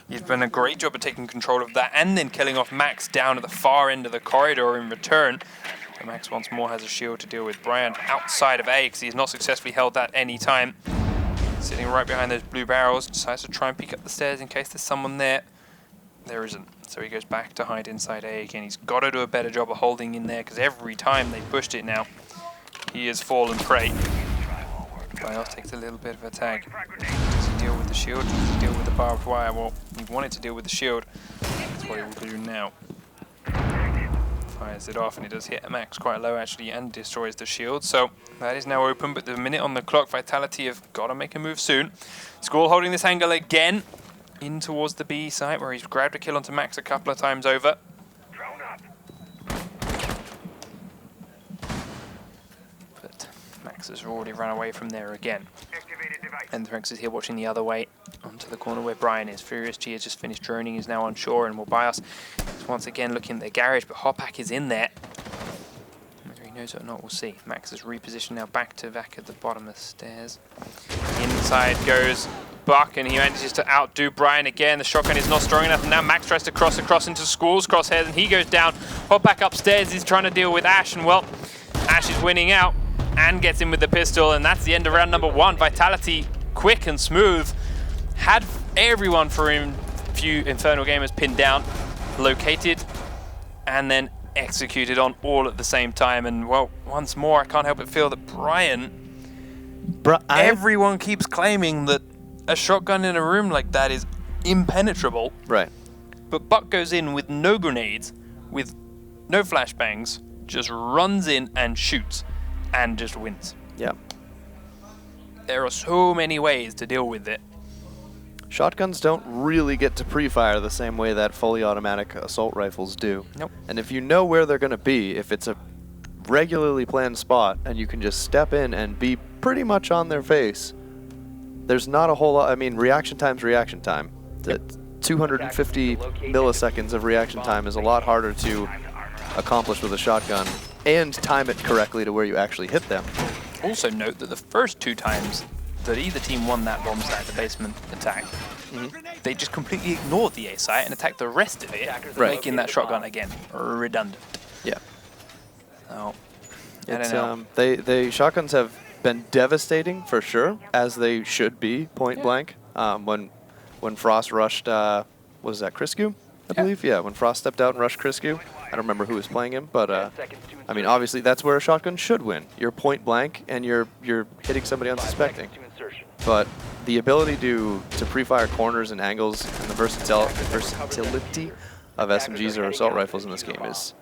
He's done a great job of taking control of that and then killing off Max down at the far end of the corridor in return. But Max once more has a shield to deal with Bryant outside of A because he's not successfully held that any time. Sitting right behind those blue barrels, decides to try and peek up the stairs in case there's someone there. There isn't. So he goes back to hide inside A again. He's got to do a better job of holding in there because every time they pushed it now, he has fallen prey. Bios takes a little bit of a tag. Does he deal with the shield? Does he deal with the barbed wire? Well, he wanted to deal with the shield. That's what he will do now. Fires it off, and he does hit Max quite low actually, and destroys the shield. So that is now open, but the minute on the clock, Vitality have got to make a move soon. Squall holding this angle again in towards the B site, where he's grabbed a kill onto Max a couple of times over. Drone up. But Max has already run away from there again. Activated device. And Threx is here watching the other way onto the corner where Brian is. Furious G has just finished droning, is now on shore, and will buy us. He's once again looking at the garage, but Hopak is in there. Whether he knows it or not, we'll see. Max is repositioned now back to Vac at the bottom of the stairs. Inside goes Buck, and he manages to outdo Brian again. The shotgun is not strong enough, and now Max tries to cross across into Squall's crosshairs, and he goes down. Hopak upstairs, he's trying to deal with Ash, and well, Ash is winning out and gets in with the pistol, and that's the end of round number 1. Vitality, quick and smooth, had everyone for few Inferno Gamers pinned down, located, and then executed on all at the same time. And well, once more, I can't help but feel that everyone keeps claiming that a shotgun in a room like that is impenetrable. Right. But Buck goes in with no grenades, with no flashbangs, just runs in and shoots, and just wins. Yeah. There are so many ways to deal with it. Shotguns don't really get to pre-fire the same way that fully automatic assault rifles do. Nope. And if you know where they're going to be, if it's a regularly planned spot and you can just step in and be pretty much on their face, there's not a whole lot. I mean, reaction time's reaction time. The 250 milliseconds of reaction time is a lot harder to accomplish with a shotgun and time it correctly to where you actually hit them. Also note that the first 2 times that either team won that bomb site, the basement attack, they just completely ignored the A site and attacked the rest of it, making that shotgun again redundant. Yeah. So, I don't know. They shotguns have been devastating for sure, as they should be, point blank. When Frost rushed, was that Criscu? I believe, yeah. When Frost stepped out and rushed Criscu, I don't remember who was playing him, but I mean, obviously that's where a shotgun should win. You're point blank and you're hitting somebody unsuspecting. But the ability to pre-fire corners and angles and the versatility of SMGs or assault rifles in this game is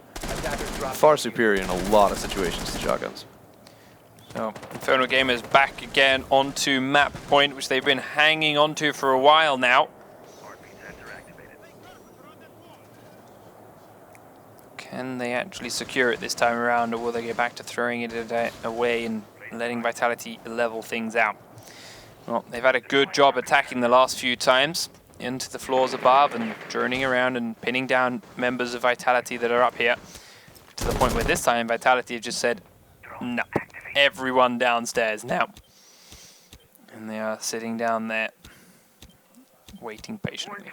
far superior in a lot of situations to shotguns. So, Inferno Gamers back again onto map point, which they've been hanging onto for a while now. Can they actually secure it this time around, or will they go back to throwing it away and letting Vitality level things out? Well, they've had a good job attacking the last few times into the floors above and journeying around and pinning down members of Vitality that are up here, to the point where this time Vitality have just said, no, everyone downstairs now. And they are sitting down there, waiting patiently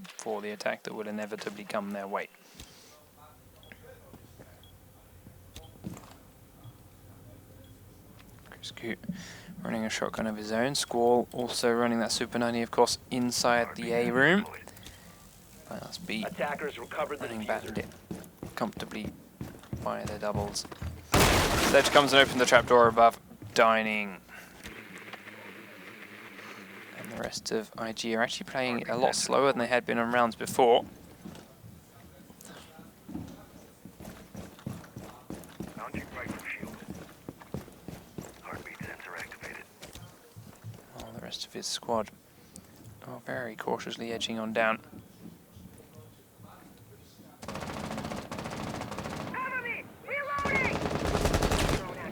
for the attack that will inevitably come their way. Scoot running a shotgun of his own. Squall also running that Super 90, of course, inside the A room. Class B running back comfortably by the doubles. Sledge comes and opens the trapdoor above, dining. And the rest of IG are actually playing a lot slower than they had been on rounds before. Rest of his squad are very cautiously edging on down.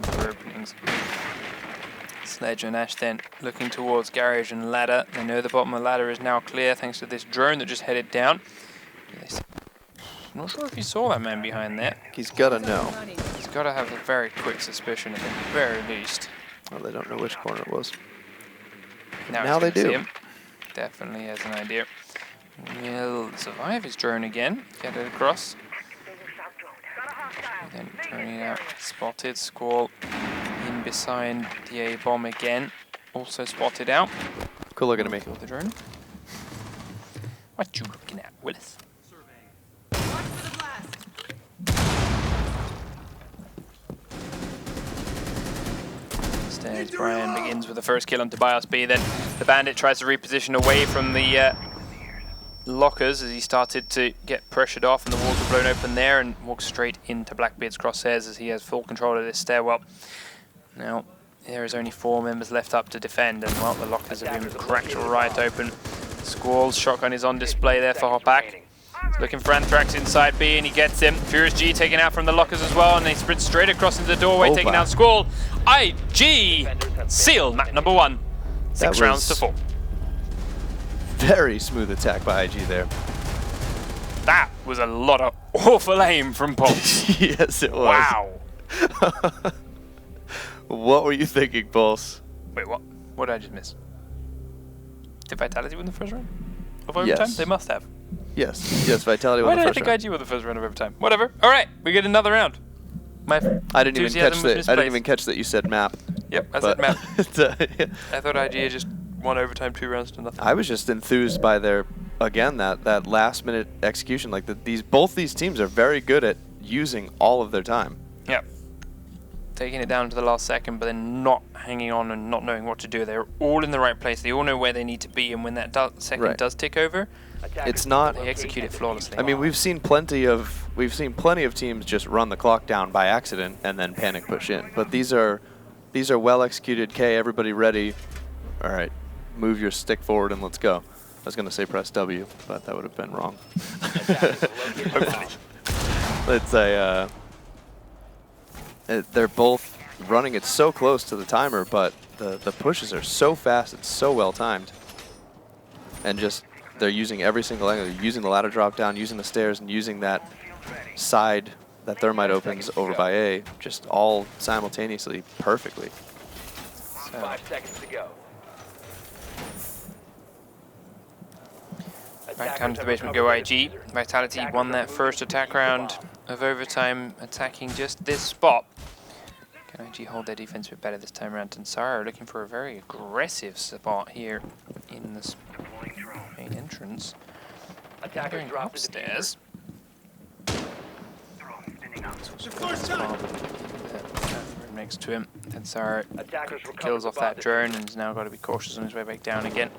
For openings. Sledge and Ash then looking towards garage and ladder. They know the bottom of the ladder is now clear thanks to this drone that just headed down. I'm not sure if he saw that man behind there. He's gotta know. He's gotta have a very quick suspicion at the very least. Well, they don't know which corner it was. Now they do. See him. Definitely has an idea. He'll survive his drone again. Get it across. And then turning out. Spotted. Squall in beside the A bomb again. Also spotted out. Cool looking at me. Kill the drone. What you looking at, Willis? As Brian begins with the first kill on Tobias B, then the Bandit tries to reposition away from the lockers as he started to get pressured off and the walls were blown open there, and walked straight into Blackbeard's crosshairs as he has full control of this stairwell. Now, there is only 4 members left up to defend, and well, the lockers have been cracked right open. Squall's shotgun is on display there for Hopak. Looking for Anthrax inside B, and he gets him. Furious G taken out from the lockers as well, and he sprints straight across into the doorway, taking out Squall. IG seal map number 1. 6 rounds to 4. Very smooth attack by IG there. That was a lot of awful aim from Pulse. Yes, it was. Wow. What were you thinking, Pulse? Wait, what? What did I just miss? Did Vitality win the first round of overtime? Yes. They must have. Yes, Vitality Why won the did I first think round. IG won the first round of overtime? Whatever. All right, we get another round. My I didn't even catch enthusiasm was that. I misplaced. didn't even catch that you said map. Yep, I said map. Yeah. I thought IG had just won overtime 2 rounds to nothing. I was just enthused by their, again, that last minute execution. Like both these teams are very good at using all of their time. Yep. Taking it down to the last second, but then not hanging on and not knowing what to do. They're all in the right place. They all know where they need to be, and when that second does tick over, It's not. they execute it flawlessly. I mean, we've seen plenty of teams just run the clock down by accident and then panic push in. But these are well executed. K, everybody ready? All right, move your stick forward and let's go. I was gonna say press W, but that would have been wrong. Let's say they're both running it so close to the timer, but the pushes are so fast. It's so well timed, and just they're using every single angle. They're using the ladder drop down, using the stairs, and using that side that Thermite opens over by A, just all simultaneously perfectly. So, 5 seconds to go. back down to the basement go IG. Vitality won that first attack round of overtime, attacking just this spot. Can IG hold their defense a bit better this time around? Tansara looking for a very aggressive spot here in this main entrance. Attackers Going drop the upstairs. Next to him, Tansara Attackers kills off that recovered the drone and has now got to be cautious on his way back down again.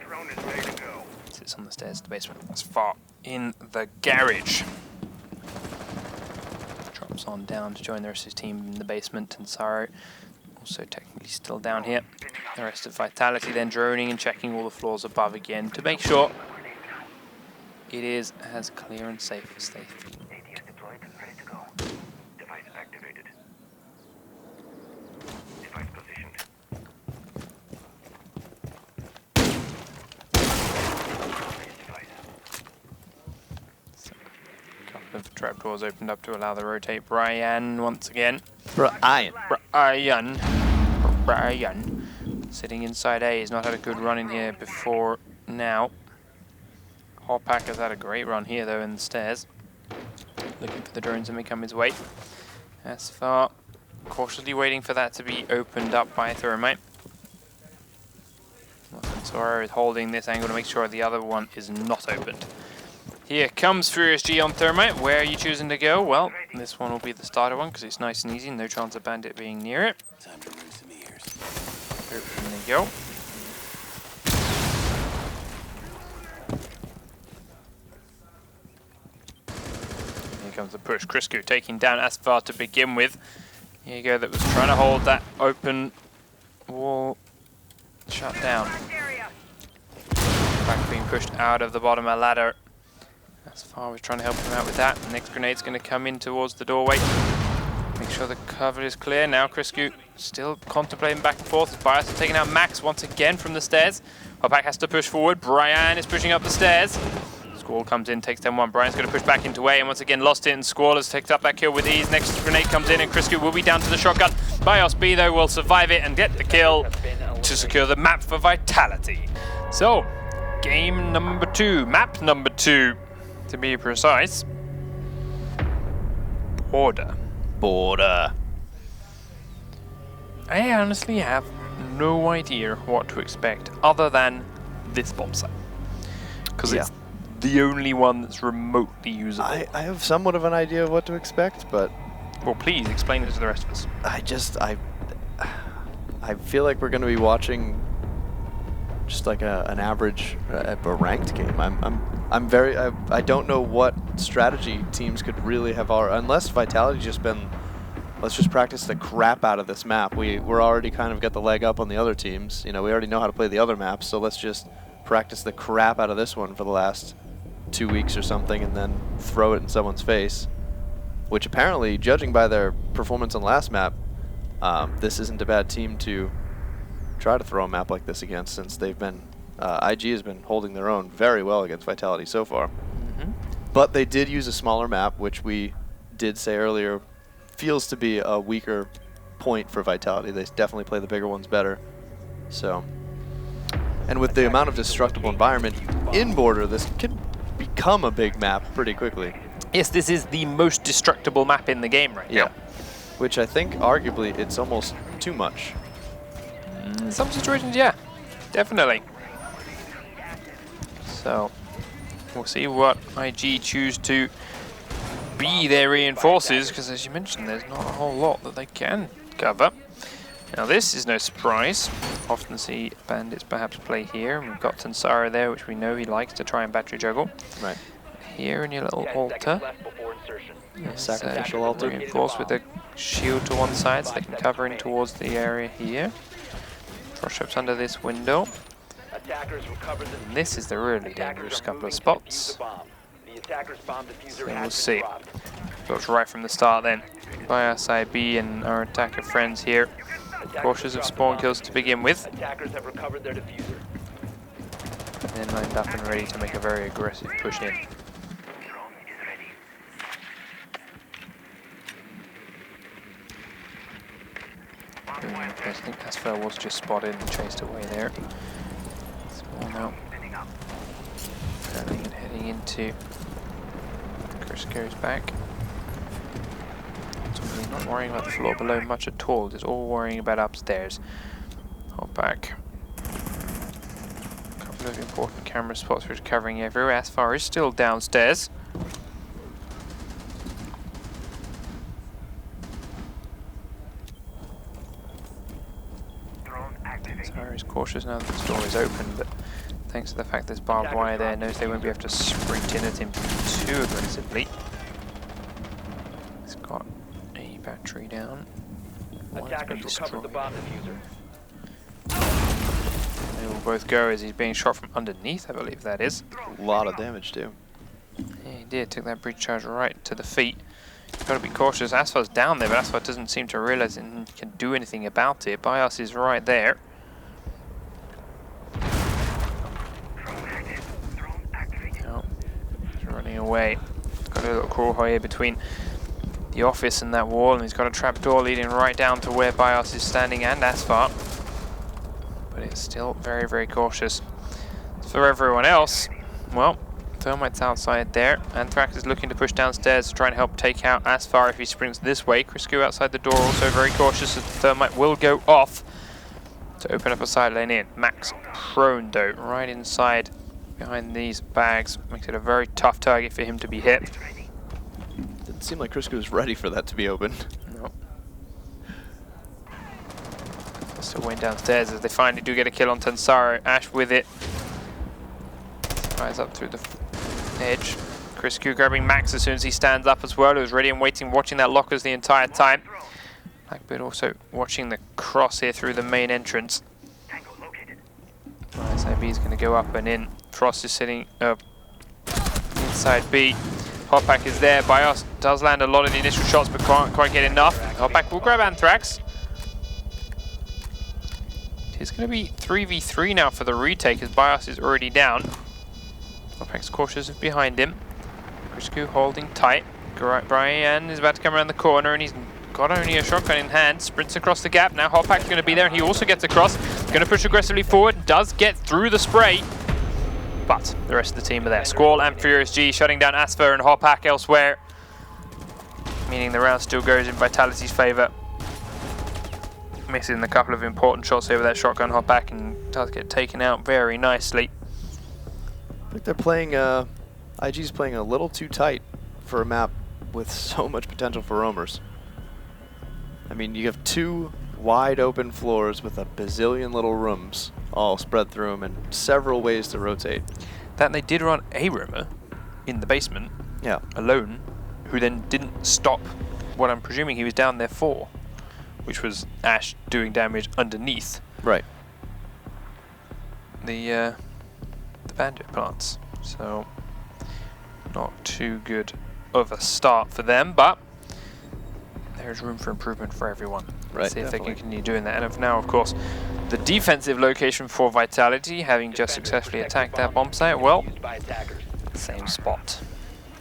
Sits on the stairs to the basement. That's far in the garage. Drops on down to join the rest of his team in the basement. Tansara also technically still down here. The rest of Vitality then droning and checking all the floors above again to make sure it is as clear and safe as they feel. ADS deployed and ready to go. Device activated. Device positioned. A couple of trapdoors opened up to allow the rotate. Brian once again. Brian. Brian. Sitting inside A. He's not had a good run in here before now. Hopak has had a great run here though in the stairs. Looking for the drones that may come his way. As far, cautiously waiting for that to be opened up by Thermite. Sora is holding this angle to make sure the other one is not opened. Here comes Furious G on Thermite. Where are you choosing to go? Well, this one will be the starter one because it's nice and easy. No chance of Bandit being near it. Time to ring some ears. Open they go. Here comes the push. Crisco taking down Asfar to begin with. Here you go, that was trying to hold that open wall shut down. Back being pushed out of the bottom of the ladder. Asfar was trying to help him out with that. The next grenade's going to come in towards the doorway. Make sure the cover is clear. Now Crisco still contemplating back and forth. Bias is taking out Max once again from the stairs. Hopak has to push forward. Brian is pushing up the stairs. Squall comes in, takes down one. Brian's going to push back into A and once again lost it, and Squall has picked up that kill with ease. Next grenade comes in and Crisco will be down to the shotgun. Bios B though will survive it and get the kill to secure the map for Vitality. So, game number 2, map number 2 to be precise. Border. I honestly have no idea what to expect other than this bomb site. Because it's the only one that's remotely usable. I have somewhat of an idea of what to expect, but Well, please explain it to the rest of us. I feel like we're going to be watching just like an average, a ranked game. I don't know what strategy teams could really have, unless Vitality just been, let's just practice the crap out of this map. We're already kind of got the leg up on the other teams. You know, we already know how to play the other maps, so let's just practice the crap out of this one for the last 2 weeks or something and then throw it in someone's face. Which apparently, judging by their performance on last map, this isn't a bad team to try to throw a map like this against, since they've been, IG has been holding their own very well against Vitality so far. But they did use a smaller map, which we did say earlier feels to be a weaker point for Vitality. They definitely play the bigger ones better. So, and with the amount of destructible environment in Border, this could become a big map pretty quickly. Yes, this is the most destructible map in the game right now. Which I think, arguably, it's almost too much. In some situations, yeah, definitely. So, we'll see what IG choose to be their reinforcers, because as you mentioned, there's not a whole lot that they can cover. Now this is no surprise. Often see bandits perhaps play here, and we've got Tansara there, which we know he likes to try and battery juggle. Right. Here in your little altar. Sacrificial altar. Reinforced with a shield to one side so they can cover in towards the area here. Cross-ships under this window. And this is the really dangerous couple of spots. So we'll see. Looks right from the start then. By our side B and our attacker friends here. Cautious of spawn kills to begin with. And then lined up and ready to make a very aggressive push in. I think Asfel was just spotted and chased away there. Small now. Turning and heading into Chris goes back. So he's not worrying about the floor below much at all, just all worrying about upstairs. Hop back. A couple of important camera spots which are covering everywhere. Asfar is still downstairs. Asfar is cautious now that the door is open, but thanks to the fact there's barbed wire there, knows they won't be able to sprint in at him too aggressively. He's got a battery down. Attackers recovered the bomb diffuser. They will both go as he's being shot from underneath, I believe that is. A lot of damage too. Yeah, he did. Took that breach charge right to the feet. Got to be cautious. Asfar's down there, but Asfar doesn't seem to realize he can do anything about it. Bios is right there. Oh, he's running away. Got a little crawl here between the office and that wall, and he's got a trapdoor leading right down to where Bios is standing and Asfar. But it's still very, very cautious. For everyone else, well, Thermite's outside there. Anthrax is looking to push downstairs to try and help take out Asfar if he sprints this way. Crisco outside the door, also very cautious as the Thermite will go off to open up a side lane in. Max prone though, right inside behind these bags. Makes it a very tough target for him to be hit. Didn't seem like Crisco was ready for that to be open. No. Still went downstairs as they finally do get a kill on Tansaro. Ash with it. Rise up through the edge. Crisco grabbing Max as soon as he stands up as well. He was ready and waiting, watching that lockers the entire time. Blackbeard also watching the cross here through the main entrance. ISIB is going to go up and in. Frost is sitting inside B. Hotpack is there. Bios does land a lot of the initial shots, but can't quite get enough. Hotpack will grab Anthrax. It's going to be 3v3 now for the retake as Bios is already down. Hotpack's cautious of behind him. Crisco holding tight. Brian is about to come around the corner and he's got only a shotgun in hand. Sprints across the gap. Now Hotpack's going to be there and he also gets across. Going to push aggressively forward. Does get through the spray. But the rest of the team are there. Squall and Furious G shutting down Asfer and Hotpack elsewhere. Meaning the round still goes in Vitality's favour. Missing a couple of important shots over that shotgun Hotpack and does get taken out very nicely. I think they're playing, IG's playing a little too tight for a map with so much potential for roamers. I mean, you have two wide open floors with a bazillion little rooms all spread through them and several ways to rotate. That they did run a roamer in the basement Yeah. alone, who then didn't stop what I'm presuming he was down there for, which was Ash doing damage underneath Right. the bandit plants. So not too good of a start for them, but there's room for improvement for everyone. Right, Let's see if they definitely. can continue doing that. And now, of course, the defensive location for Vitality, having just successfully attacked that bomb site, well, same spot.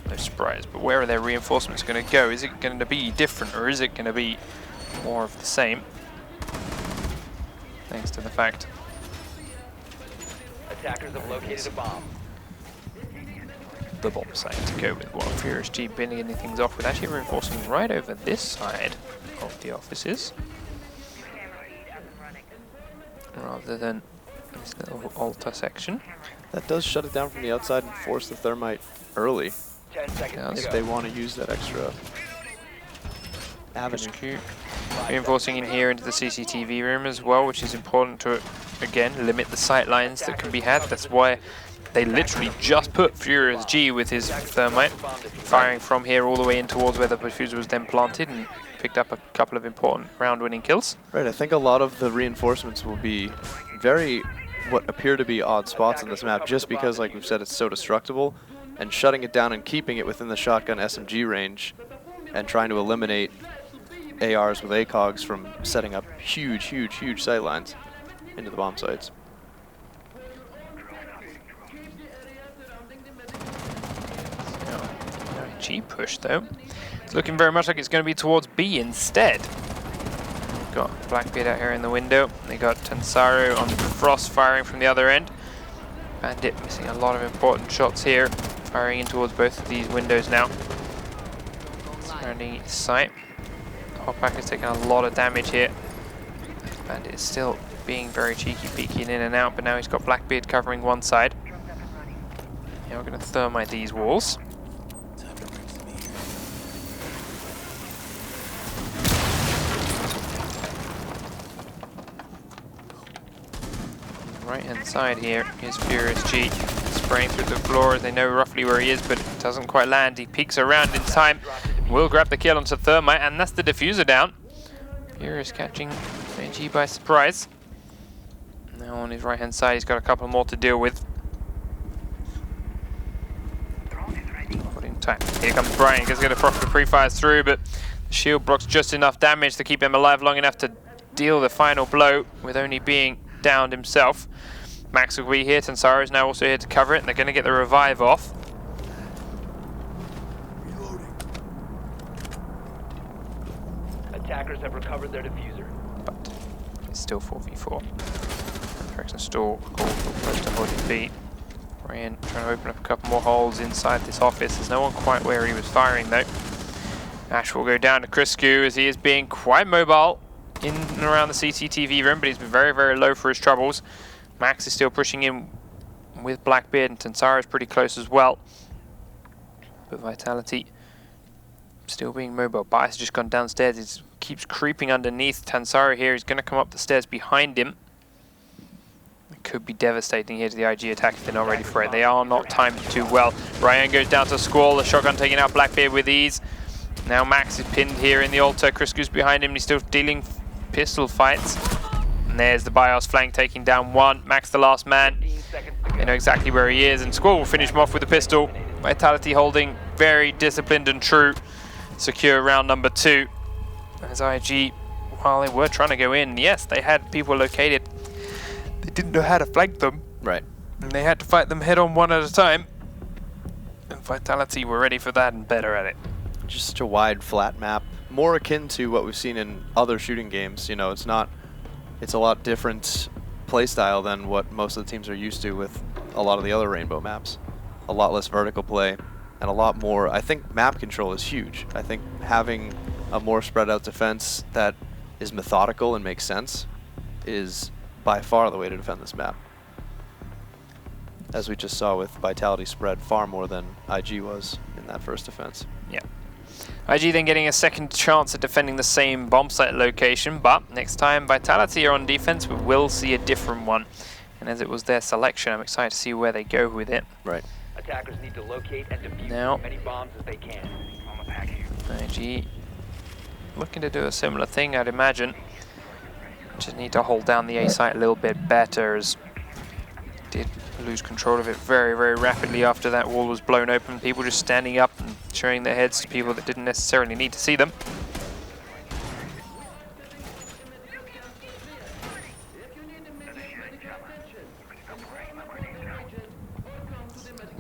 No surprise. But where are their reinforcements going to go? Is it going to be different, or is it going to be more of the same? Thanks to the fact Attackers have located a bomb. the bomb site to go with, while Furious G beginning things off with actually reinforcing right over this side of the offices, rather than this little altar section. That does shut it down from the outside and force the thermite early 10 seconds if to they go. want to use that extra avenue. Cute. Reinforcing in here into the CCTV room as well, which is important to, again, limit the sight lines that can be had. That's why they literally just put Furious G with his thermite, firing from here all the way in towards where the diffuser was then planted, and picked up a couple of important round-winning kills. Right, I think a lot of the reinforcements will be very what appear to be odd spots in this map, just because, like we've said, it's so destructible, and shutting it down and keeping it within the shotgun SMG range, and trying to eliminate ARs with ACOGs from setting up huge, huge, huge sight lines into the bomb sites. G push though. It's looking very much like it's going to be towards B instead. Got Blackbeard out here in the window. They got Tensaro on Frost firing from the other end. Bandit missing a lot of important shots here, firing in towards both of these windows now. Surrounding each site. Hopback is taking a lot of damage here. Bandit is still being very cheeky, peeking in and out, but now he's got Blackbeard covering one side. Now we're going to thermite these walls. Right hand side here is Furious G, spraying through the floor as they know roughly where he is, but it doesn't quite land. He peeks around in time, will grab the kill onto Thermite, and that's the diffuser down. Furious catching G by surprise. Now on his right hand side he's got a couple more to deal with. Put intact. Here comes Brian, he's going to profit pre-fires through, but the shield blocks just enough damage to keep him alive long enough to deal the final blow, with only being downed himself. Max will be here, Tensaro is now also here to cover it, and they're going to get the revive off. Attackers have recovered their diffuser. But it's still 4v4. Direction stall close to holding B. Ryan trying to open up a couple more holes inside this office. There's no one quite where he was firing though. Ash will go down to Criscu as he is being quite mobile in and around the CCTV room, but he's been very, very low for his troubles. Max is still pushing in with Blackbeard, and Tensaro is pretty close as well. But Vitality still being mobile. Bias has just gone downstairs. He keeps creeping underneath. Tensaro here is going to come up the stairs behind him. It could be devastating here to the IG attack if they're not ready for it. They are not timed too well. Ryan goes down to Squall. The shotgun taking out Blackbeard with ease. Now Max is pinned here in the altar. Criscu's behind him. He's still dealing pistol fights. And there's the BIOS flank taking down one. Max the last man. They know exactly where he is, and Squall will finish him off with a pistol. Vitality holding very disciplined and true. Secure round number 2. As IG, while they were trying to go in, yes, they had people located. They didn't know how to flank them. Right. And they had to fight them head on one at a time. And Vitality were ready for that and better at it. Just such a wide, flat map, more akin to what we've seen in other shooting games. You know, it's a lot different playstyle than what most of the teams are used to with a lot of the other Rainbow maps. A lot less vertical play, and a lot more, I think map control is huge. I think having a more spread out defense that is methodical and makes sense is by far the way to defend this map. As we just saw with Vitality spread far more than IG was in that first defense. Yeah. IG then getting a second chance at defending the same bomb site location, but next time Vitality are on defense, we will see a different one. And as it was their selection, I'm excited to see where they go with it. Right. Attackers need to locate and defuse Now, as many bombs as they can. On the pack here. IG looking to do a similar thing, I'd imagine. Just need to hold down the A site a little bit better, as did lose control of it very, very rapidly after that wall was blown open. People just standing up and showing their heads to people that didn't necessarily need to see them.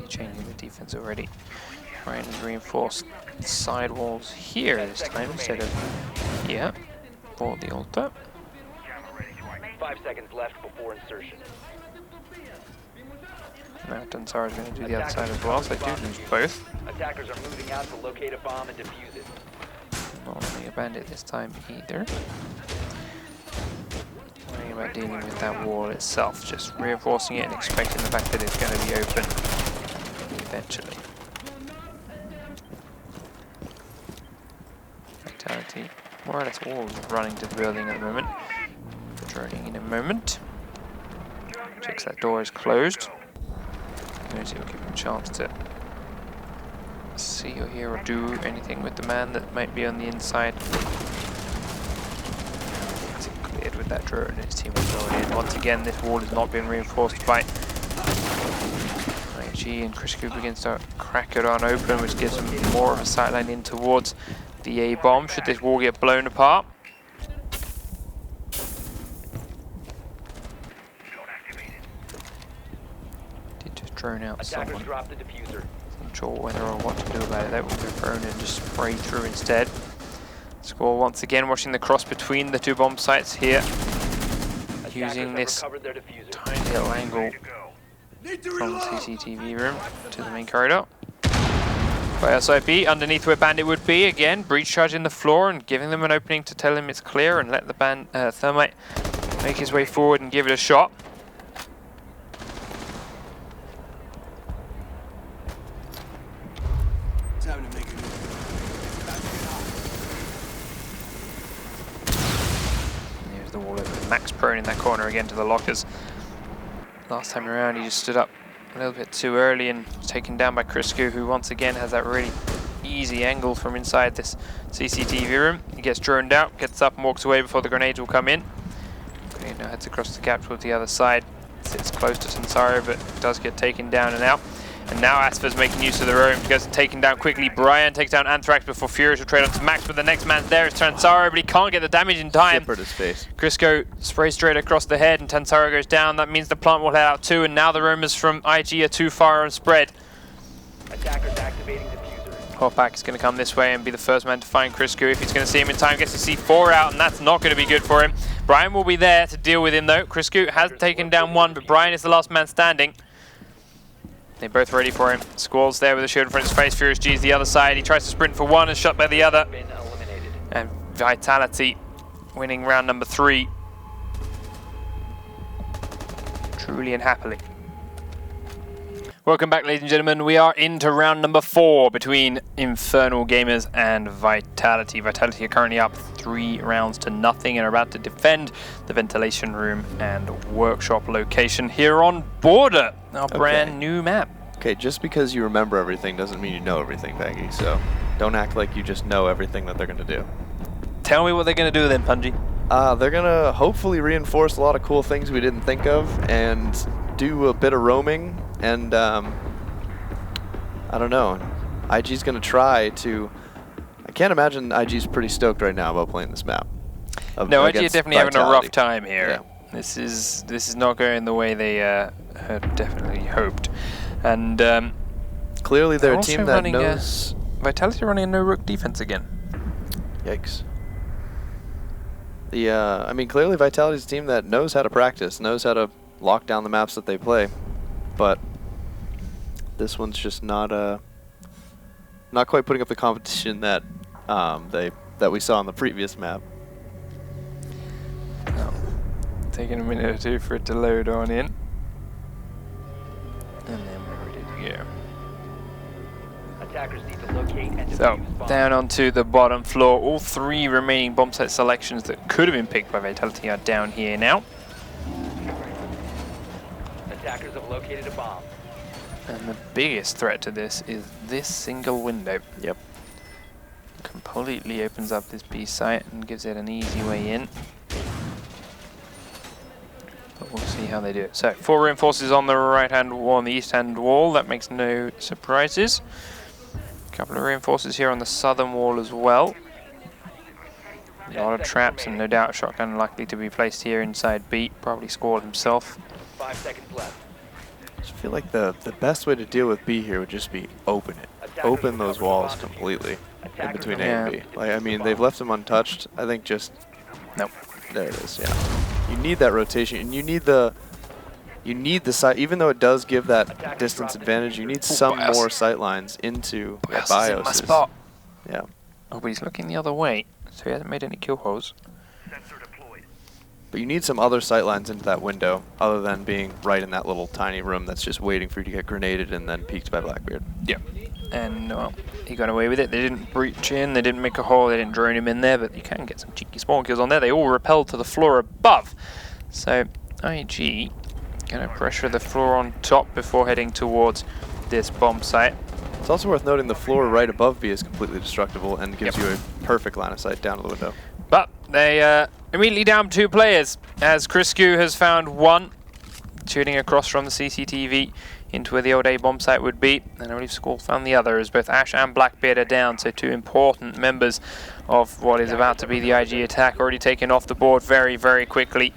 Changing the defense already. Trying to reinforce side walls here this time instead of here for the altar. 5 seconds left before insertion. Now Tansara is going to do the other side as well, so they do lose both. Attackers are moving out to locate a bomb and defuse it. Not running a bandit this time either. Worrying about dealing with that wall itself, just reinforcing it and expecting the fact that it's going to be open eventually. Vitality, more or less all running to the building at the moment. Droning in a moment. Checks that door is closed. Maybe will give him a chance to see or hear or do anything with the man that might be on the inside. It's cleared with that drone and his team is going in. Once again, this wall is not being reinforced by IG, and Crisco begins to crack it on open, which gives him more of a sightline in towards the A bomb should this wall get blown apart. Did just drone out Attackers someone. drop the diffuser. Not sure whether or what to do about it. That will be thrown and just spray through instead. Score once again, watching the cross between the two bomb sites here. Using this tiny little angle from the CCTV room to the main corridor. By SIP, underneath where Bandit would be, again, breach charge in the floor and giving them an opening to tell him it's clear and let the Thermite make his way forward and give it a shot. Here's the wall open. Max prone in that corner again to the lockers. Last time around, he just stood up a little bit too early and was taken down by Crisco, who once again has that really easy angle from inside this CCTV room. He gets droned out, gets up and walks away before the grenades will come in. Okay, now heads across the gap towards the other side. Sits close to Tansara, but does get taken down and out. And now Asfa's making use of the room. He gets taken down quickly. Brian takes down Anthrax before Furious will trade on to Max, but the next man's there is Tansara, but he can't get the damage in time. Zipper to space. Crisco sprays straight across the head and Tansara goes down. That means the plant will head out too, and now the rumors from IG are too far on spread. Attackers activating diffuser. Hoppak is going to come this way and be the first man to find Crisco. If he's going to see him in time, gets to C4 out, and that's not going to be good for him. Brian will be there to deal with him though. Crisco has taken down one, but Brian is the last man standing. They're both ready for him. Squall's there with a shield in front of his face. Furious G's the other side. He tries to sprint for one and shot by the other. Been eliminated. And Vitality winning round number 3. Truly and happily. Welcome back, ladies and gentlemen. We are into round number 4 between Inferno Gamers and Vitality. Vitality are currently up 3 rounds to nothing and are about to defend the ventilation room and workshop location here on Border, our brand new map. Okay, just because you remember everything doesn't mean you know everything, Baggy, so don't act like you just know everything that they're going to do. Tell me what they're going to do then, Punji. They're going to hopefully reinforce a lot of cool things we didn't think of and do a bit of roaming, and I don't know. IG's going to try to... I can't imagine IG's pretty stoked right now about playing this map. No, IG are definitely having a rough Vitality. time here. Yeah. This is not going the way they had definitely hoped. And Clearly they're a also team that running knows... Vitality running a no-rook defense again. Yikes. I mean, clearly Vitality's a team that knows how to practice, knows how to lock down the maps that they play, but this one's just not quite putting up the competition that that we saw on the previous map. Oh. Taking a minute or two for it to load on in, and then we're ready to go. Attackers need to locate and So, defuse bombs. down onto the bottom floor. All 3 remaining bomb site selections that could have been picked by Vitality are down here now. Attackers have located a bomb. And the biggest threat to this is this single window. Yep. Completely opens up this B site and gives it an easy way in. But we'll see how they do it. So, 4 reinforcers on the right-hand wall, on the east-hand wall. That makes no surprises. A couple of reinforcers here on the southern wall as well. A lot of traps and no doubt a shotgun likely to be placed here inside B. Probably Squall himself. 5 seconds left. I just feel like the best way to deal with B here would just be open it. Open those walls completely in between A and B. Like, I mean, they've left them untouched. I think just... Nope. There it is, yeah. You need that rotation, and you need the sight, even though it does give that distance advantage, you need some more sight lines into the Bios is in my BIOS. spot. Yeah. Oh, but he's looking the other way, so he hasn't made any kill holes. Sensor deployed. But you need some other sight lines into that window, other than being right in that little tiny room that's just waiting for you to get grenaded and then peeked by Blackbeard. Yeah. And, well, he got away with it. They didn't breach in, they didn't make a hole, they didn't drone him in there, but you can get some cheeky spawn kills on there. They all repelled to the floor above. So, IG gonna pressure the floor on top before heading towards this bomb site. It's also worth noting the floor right above B is completely destructible and gives you a perfect line of sight down to the window. But they immediately down 2 players, as Criscu has found 1, shooting across from the CCTV into where the old A bomb site would be, and I believe Squall found the other, as both Ash and Blackbeard are down, so 2 important members of what is about to be the IG attack already taken off the board very, very quickly.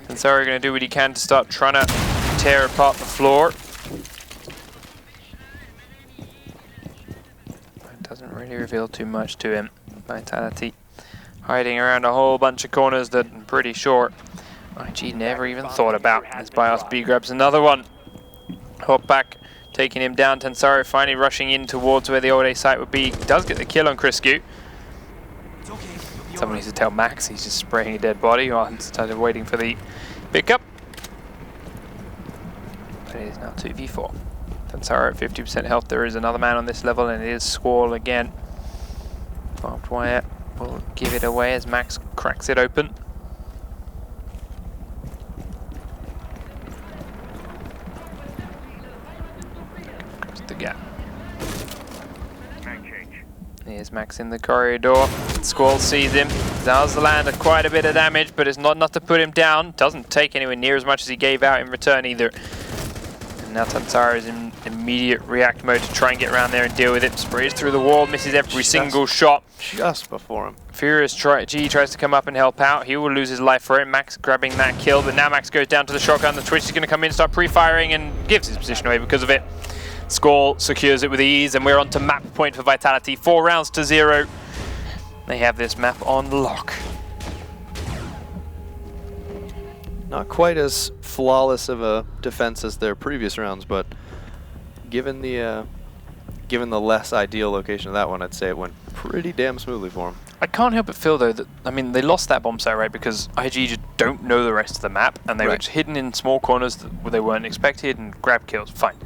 And so we're going to do what he can to start trying to tear apart the floor. It doesn't really reveal too much to him. Vitality hiding around a whole bunch of corners that I'm pretty sure IG never even thought about. As BIOS B grabs another one. Hop back, taking him down. Tensaro finally rushing in towards where the old A site would be. Does get the kill on Criscu. Someone needs to tell Max he's just spraying a dead body while instead of waiting for the pickup. But it is now 2v4. Tensaro at 50% health. There is another man on this level, and it is Squall again. Barbed wire will give it away as Max cracks it open. Across the gap. Here's Max in the corridor. Squall sees him. Does the land quite a bit of damage, but it's not enough to put him down. Doesn't take anywhere near as much as he gave out in return either. And now Tensaro is in immediate react mode to try and get around there and deal with it. Sprays through the wall, misses every single shot. Just before him. Furious G tries to come up and help out. He will lose his life for it. Max grabbing that kill, but now Max goes down to the shotgun. The Twitch is going to come in, start pre-firing, and gives his position away because of it. Squall secures it with ease, and we're on to map point for Vitality. 4 rounds to 0. They have this map on lock. Not quite as flawless of a defense as their previous rounds, but given the less ideal location of that one, I'd say it went pretty damn smoothly for them. I can't help but feel though that, I mean, they lost that bomb site, right, because IG just don't know the rest of the map, and they were just hidden in small corners where they weren't expected and grab kills. Fine.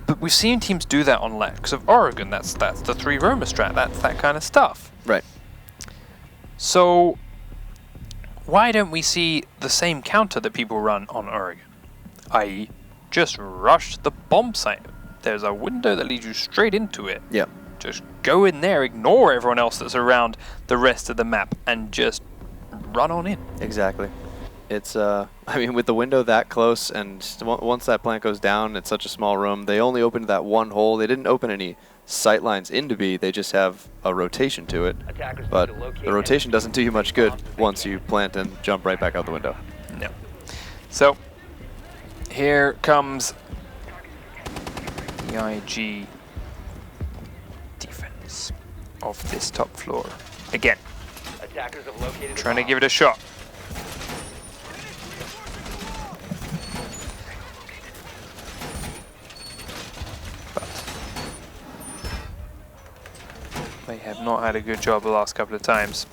But we've seen teams do that on Lex of Oregon. That's the 3 Roma strat. That's that kind of stuff. Right. So why don't we see the same counter that people run on Oregon? I.e., just rush the bomb site. There's a window that leads you straight into it. Yep. Just go in there, ignore everyone else that's around the rest of the map, and just run on in. Exactly. It's, I mean, with the window that close, and once that plant goes down, it's such a small room. They only opened that one hole. They didn't open any sight lines into B. They just have a rotation to it. But the rotation doesn't do you much good once you plant and jump right back out the window. No. So, here comes the IG defense of this top floor. Again, Attackers have located trying to give it a shot. They have not had a good job the last couple of times.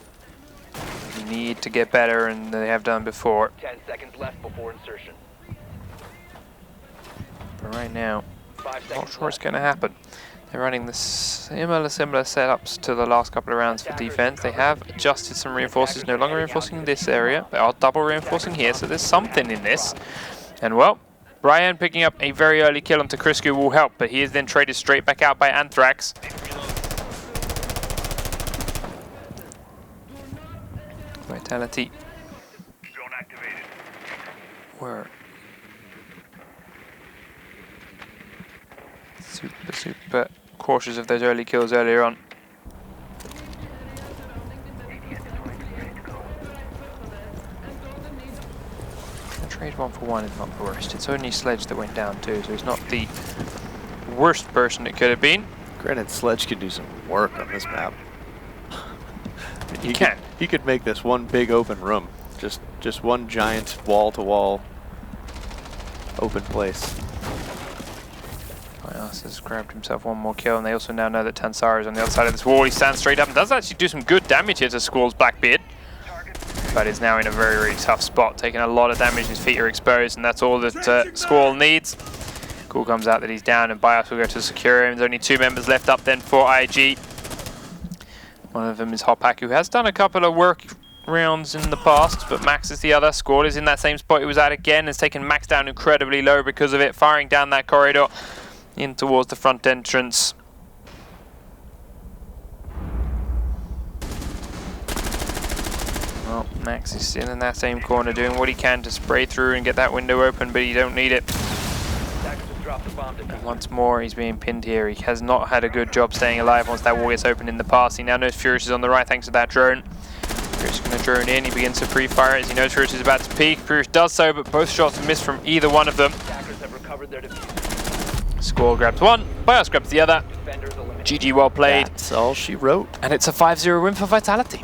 They need to get better, and they have done before. 10 seconds left before insertion. But right now, Not sure it's going to happen. They're running the similar setups to the last couple of rounds for defense. They have adjusted some reinforcements, no longer reinforcing this area. They are double reinforcing here, so there's something in this. And well, Brian picking up a very early kill onto Crisco will help, but he is then traded straight back out by Anthrax. Vitality. Drone activated. Were super cautious of those early kills earlier on. The trade 1-for-1 is not the worst. It's only Sledge that went down too, so he's not the worst person it could have been. Granted, Sledge could do some work on this map. He can. He could make this one big open room. Just one giant wall-to-wall open place. Bias has grabbed himself one more kill, and they also now know that Tansara is on the other side of this wall. He stands straight up and does actually do some good damage here to Squall's Blackbeard, but is now in a very, very tough spot, taking a lot of damage. His feet are exposed, and that's all that Squall needs. Call comes out that he's down, and Bias will go to secure him. There's only 2 members left up then for IG. One of them is Hopak, who has done a couple of work rounds in the past, but Max is the other. Squall is in that same spot he was at again, has taken Max down incredibly low because of it, firing down that corridor in towards the front entrance. Well, Max is still in that same corner doing what he can to spray through and get that window open, but he don't need it. And once more he's being pinned here. He has not had a good job staying alive once that wall gets opened in the past. He now knows Furious is on the right thanks to that drone. Furious is going to drone in. He begins to pre-fire it as he knows Furious is about to peek. Furious does so, but both shots miss from either one of them. Squall grabs one, Bios grabs the other. GG, well played. That's all she wrote. And it's a 5-0 win for Vitality.